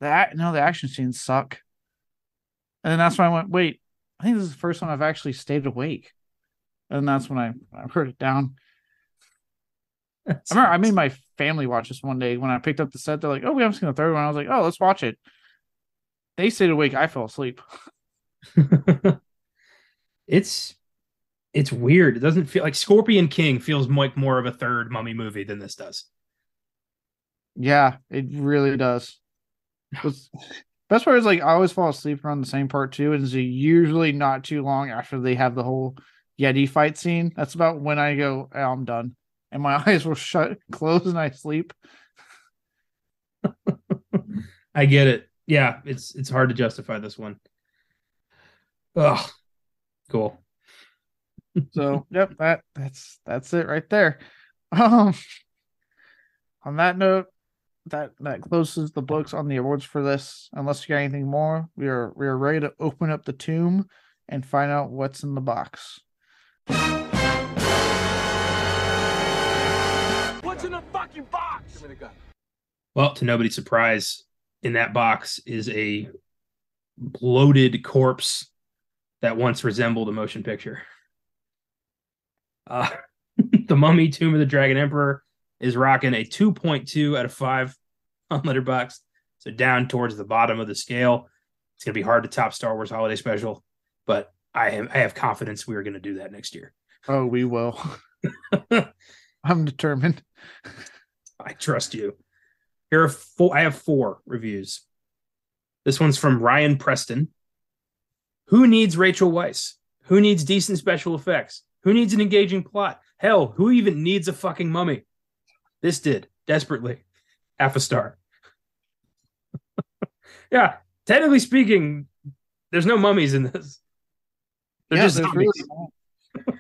the action scenes suck. And then that's when I went, wait, I think this is the first time I've actually stayed awake. And that's when I heard it down. I remember I made my family watch this one day when I picked up the set. They're like, oh, we haven't seen the third one. I was like, oh, let's watch it. They stayed awake. I fell asleep. It's weird. It doesn't feel like Scorpion King feels like more of a third Mummy movie than this does. Yeah, it really does. Best part is like I always fall asleep around the same part too, and it's usually not too long after they have the whole Yeti fight scene. That's about when I go, oh, I'm done, and my eyes will close, and I sleep. I get it. Yeah, it's hard to justify this one. Oh, cool. So yep, that's it right there. On that note, that closes the books on the awards for this. Unless you got anything more, we are ready to open up the tomb and find out what's in the box. What's in the fucking box? Give me the gun. Well, to nobody's surprise, in that box is a bloated corpse that once resembled a motion picture. The Mummy Tomb of the Dragon Emperor is rocking a 2.2 out of 5 on Letterboxd, so down towards the bottom of the scale. It's going to be hard to top Star Wars Holiday Special, but I have confidence we are going to do that next year. Oh, we will. I'm determined. I trust you. I have 4 reviews. This one's from Ryan Preston. Who needs Rachel Weisz? Who needs decent special effects? Who needs an engaging plot? Hell, who even needs a fucking mummy? This did, desperately. Half a star. Yeah, technically speaking, there's no mummies in this. They're just zombies. Really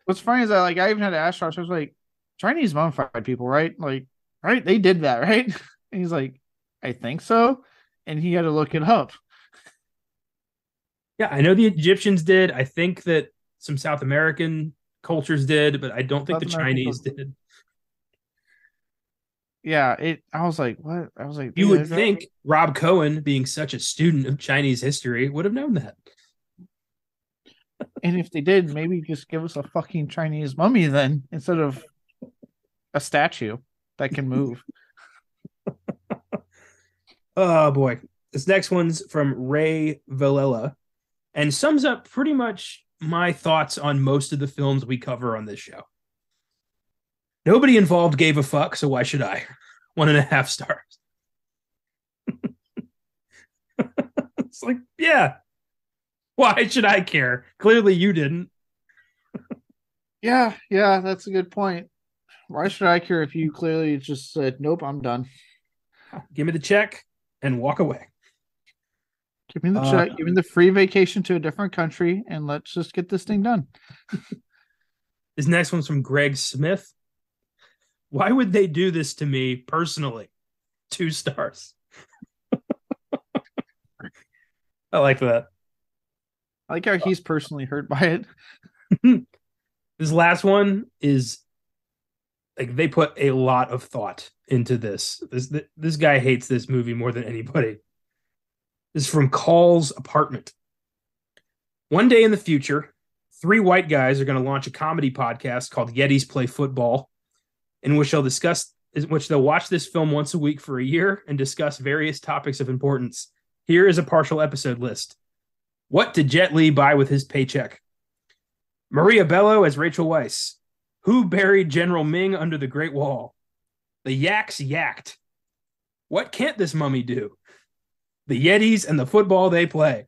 What's funny is that like I even had to ask Josh, I was like, Chinese mummified people, right? Like, right? They did that, right? And he's like, I think so. And he had to look it up. Yeah, I know the Egyptians did. I think that some South American cultures did, but I don't think the Chinese did. Yeah, I was like, what? I was like, you would think Rob Cohen, being such a student of Chinese history, would have known that. And if they did, maybe just give us a fucking Chinese mummy then, instead of a statue that can move. Oh boy. This next one's from Ray Villela and sums up pretty much my thoughts on most of the films we cover on this show. Nobody involved gave a fuck, so why should I? 1.5 stars. It's like, yeah. Why should I care? Clearly you didn't. Yeah, that's a good point. Why should I care if you clearly just said, nope, I'm done? Give me the check and walk away. Give me the check, give me the free vacation to a different country, and let's just get this thing done. This next one's from Greg Smith. Why would they do this to me personally? 2 stars. I like that. I like how he's personally hurt by it. This last one is like they put a lot of thought into this. This guy hates this movie more than anybody. This is from Call's Apartment. One day in the future, 3 white guys are going to launch a comedy podcast called Yetis Play Football, in which they'll watch this film once a week for a year and discuss various topics of importance. Here is a partial episode list. What did Jet Li buy with his paycheck? Maria Bello as Rachel Weisz. Who buried General Ming under the Great Wall? The Yaks yacked. What can't this mummy do? The Yetis and the football they play.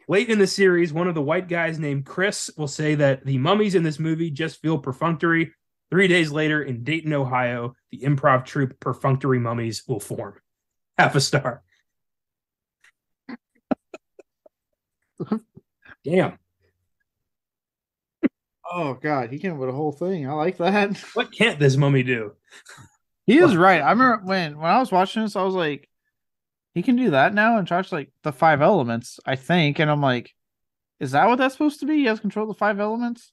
Late in the series, one of the white guys named Chris will say that the mummies in this movie just feel perfunctory. 3 days later in Dayton, Ohio, the improv troupe Perfunctory Mummies will form. 0.5 star. Damn. Oh God, he came with a whole thing. I like that. What can't this mummy do? He is right. I remember when I was watching this, I was like, he can do that now, and Josh like the 5 elements, I think, and I'm like, is that what that's supposed to be? He has control of the 5 elements.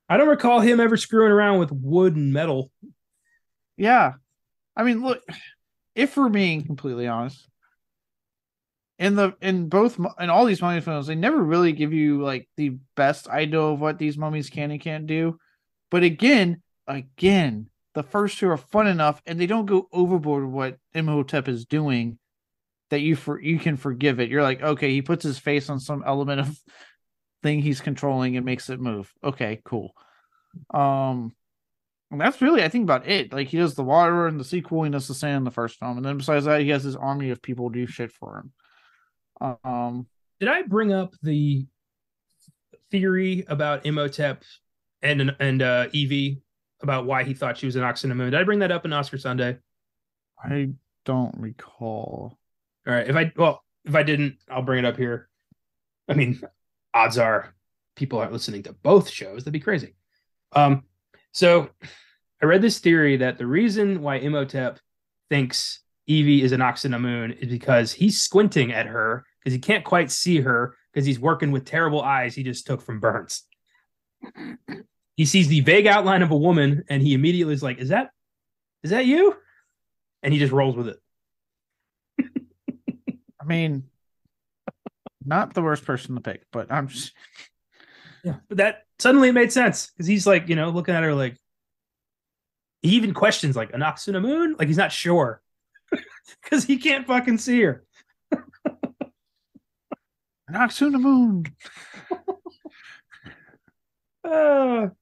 I don't recall him ever screwing around with wood and metal. Yeah, I mean, look, if we're being completely honest, in all these mummy films, they never really give you like the best idea of what these mummies can and can't do. But again, the first 2 are fun enough, and they don't go overboard with what Imhotep is doing that you can forgive it. You're like, okay, he puts his face on some element of thing he's controlling and makes it move. Okay, cool. And that's really, I think, about it. Like, he does the water in the sequel, he does the sand in the first film, and then besides that, he has his army of people do shit for him. Did I bring up the theory about Imhotep and Evie about why he thought she was an ox in the moon? Did I bring that up in Oscar Sunday? I don't recall. All right. If I didn't, I'll bring it up here. I mean, odds are people aren't listening to both shows. That'd be crazy. So I read this theory that the reason why Imhotep thinks Evie is an ox in the moon is because he's squinting at her because he can't quite see her because he's working with terrible eyes he just took from burns. He sees the vague outline of a woman and he immediately is like, is that you? And he just rolls with it. I mean, not the worst person to pick, but I'm just... Yeah, but that suddenly made sense because he's like, looking at her like, he even questions like, an ox in the moon? Like, he's not sure because he can't fucking see her. An ox in the moon.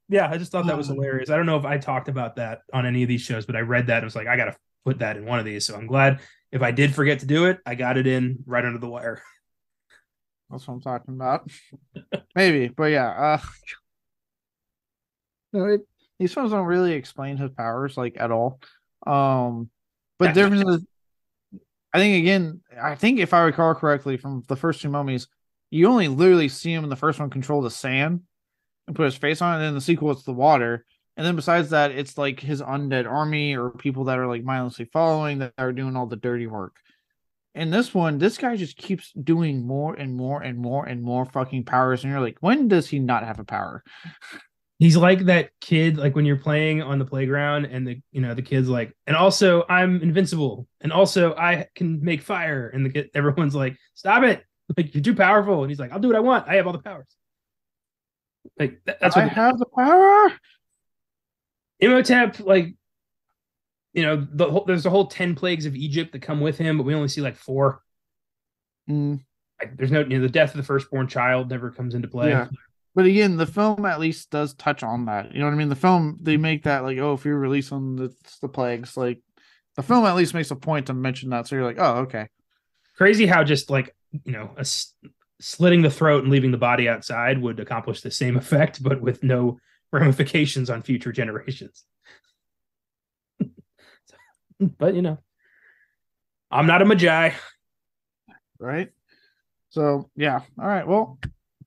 Yeah, I just thought that was hilarious. I don't know if I talked about that on any of these shows, but I read that. It was like, I got to put that in one of these. So I'm glad if I did forget to do it, I got it in right under the wire. That's what I'm talking about. Maybe, but yeah. These films don't really explain his powers like at all. But the difference is, I think if I recall correctly from the first 2 mummies, you only literally see him in the first one control the sand and put his face on it, and then in the sequel it's the water. And then besides that, it's like his undead army or people that are like mindlessly following that are doing all the dirty work. In this one, this guy just keeps doing more and more and more and more fucking powers, and you're like, when does he not have a power? He's like that kid, like when you're playing on the playground and the kid's like, and also I'm invincible, and also I can make fire, and everyone's like, stop it, like you're too powerful, and he's like, I'll do what I want, I have all the powers. Like that's what I have the power. Imhotep, like, there's a whole 10 plagues of Egypt that come with him, but we only see like 4. Like, there's no, the death of the firstborn child never comes into play. Yeah. But again, the film at least does touch on that. You know what I mean? The film, they make that like, oh, if you're released on the plagues, like the film at least makes a point to mention that. So you're like, oh, okay. Crazy how just like, slitting the throat and leaving the body outside would accomplish the same effect, but with no ramifications on future generations. But I'm not a magi. Right. So yeah. All right. Well,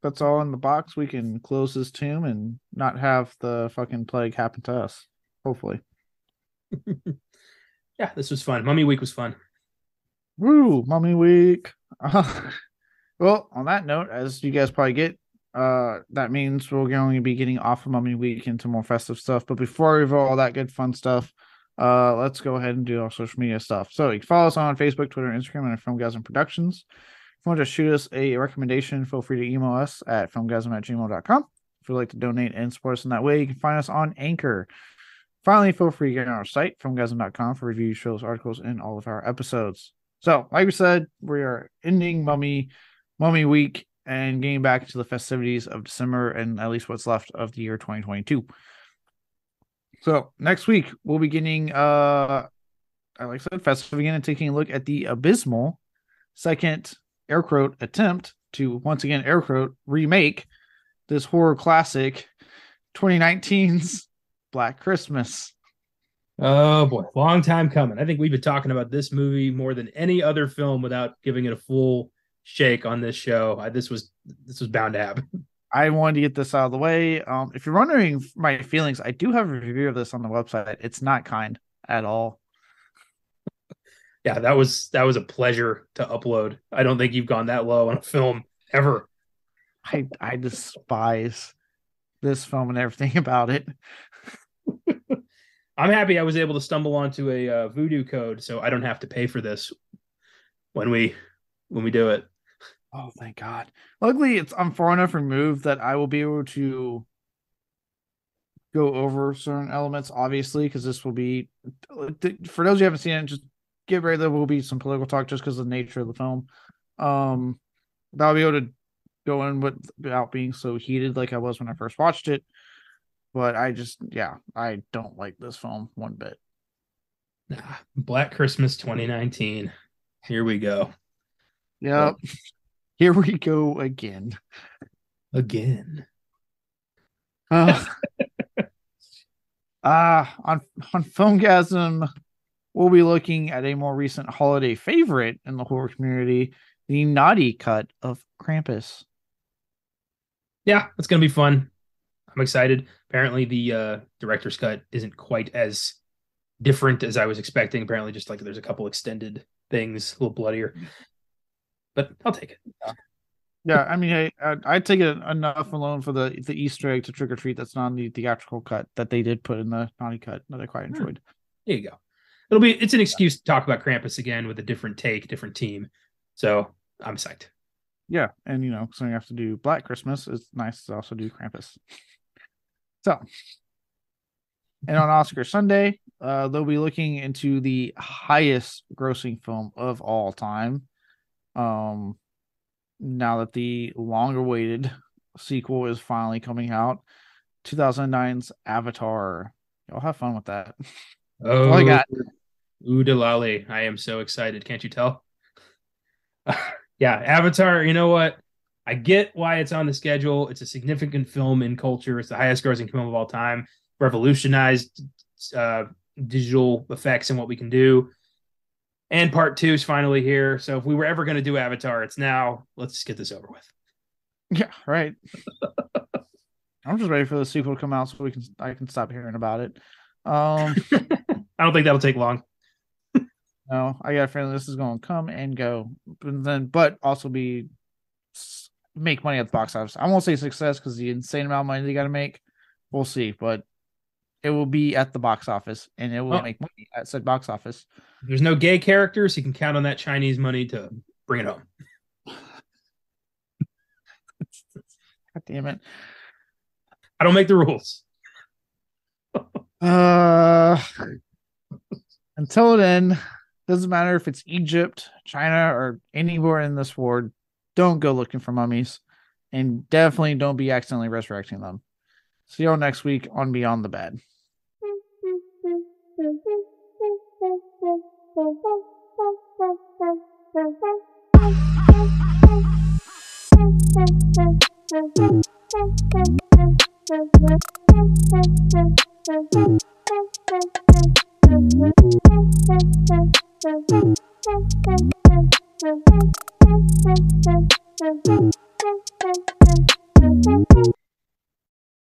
that's all in the box. We can close this tomb and not have the fucking plague happen to us. Hopefully. Yeah, this was fun. Mummy Week was fun. Woo, Mummy Week. Well, on that note, as you guys probably get, that means we're going to be getting off of Mummy Week into more festive stuff. But before we do all that good fun stuff, let's go ahead and do our social media stuff. So you can follow us on Facebook, Twitter, Instagram, and FILMGAZM Productions. If you want to shoot us a recommendation, feel free to email us at filmgazm@gmail.com. If you'd like to donate and support us in that way, you can find us on Anchor. Finally, feel free to get on our site, filmgazm.com, for reviews, shows, articles, and all of our episodes. So, like we said, we are ending Mummy Week and getting back to the festivities of December and at least what's left of the year 2022. So, next week, we'll be getting, like I said, festive again and taking a look at the abysmal second air quote attempt to once again air quote remake this horror classic 2019's Black Christmas. Oh boy, long time coming. I think we've been talking about this movie more than any other film without giving it a full shake on this show. This was bound to happen. I wanted to get this out of the way. If you're wondering my feelings, I do have a review of this on the website. It's not kind at all. Yeah, that was a pleasure to upload. I don't think you've gone that low on a film ever. I despise this film and everything about it. I'm happy I was able to stumble onto a voodoo code, so I don't have to pay for this when we do it. Oh, thank God! Luckily, I'm far enough removed that I will be able to go over certain elements. Obviously, because this will be, for those who haven't seen it, just get ready. There will be some political talk just because of the nature of the film. But I'll be able to go in without being so heated like I was when I first watched it. But I don't like this film one bit. Black Christmas 2019. Here we go. Yep. Here we go again. Again. On FILMGAZM, we'll be looking at a more recent holiday favorite in the horror community, the naughty cut of Krampus. Yeah, it's gonna be fun. I'm excited. Apparently, the director's cut isn't quite as different as I was expecting. Apparently, just like there's a couple extended things, a little bloodier. But I'll take it. Yeah, I mean, I'd take it enough alone for the Easter egg to Trick or Treat that's not in the theatrical cut that they did put in the naughty cut that I quite enjoyed. There you go. It's an excuse to talk about Krampus again with a different take, different team. So I'm psyched. Yeah, and so you have to do Black Christmas. It's nice to also do Krampus. So, and on Oscar Sunday, they'll be looking into the highest grossing film of all time. Now that the long-awaited sequel is finally coming out, 2009's Avatar. Y'all have fun with that. Oh, I got. Oodalali. I am so excited. Can't you tell? Yeah, Avatar, you know what? I get why it's on the schedule. It's a significant film in culture. It's the highest grossing film of all time. Revolutionized digital effects and what we can do. And part 2 is finally here. So if we were ever going to do Avatar, it's now. Let's just get this over with. Yeah, right. I'm just ready for the sequel to come out so I can stop hearing about it. I don't think that'll take long. No, I got a feeling this is going to come and go, but also make money at the box office. I won't say success because the insane amount of money they got to make. We'll see, but it will be at the box office and it will make money at said box office. If there's no gay characters, you can count on that Chinese money to bring it home. God damn it. I don't make the rules. Until then, doesn't matter if it's Egypt, China, or anywhere in this world, don't go looking for mummies. And definitely don't be accidentally resurrecting them. See you all next week on Beyond the Bad.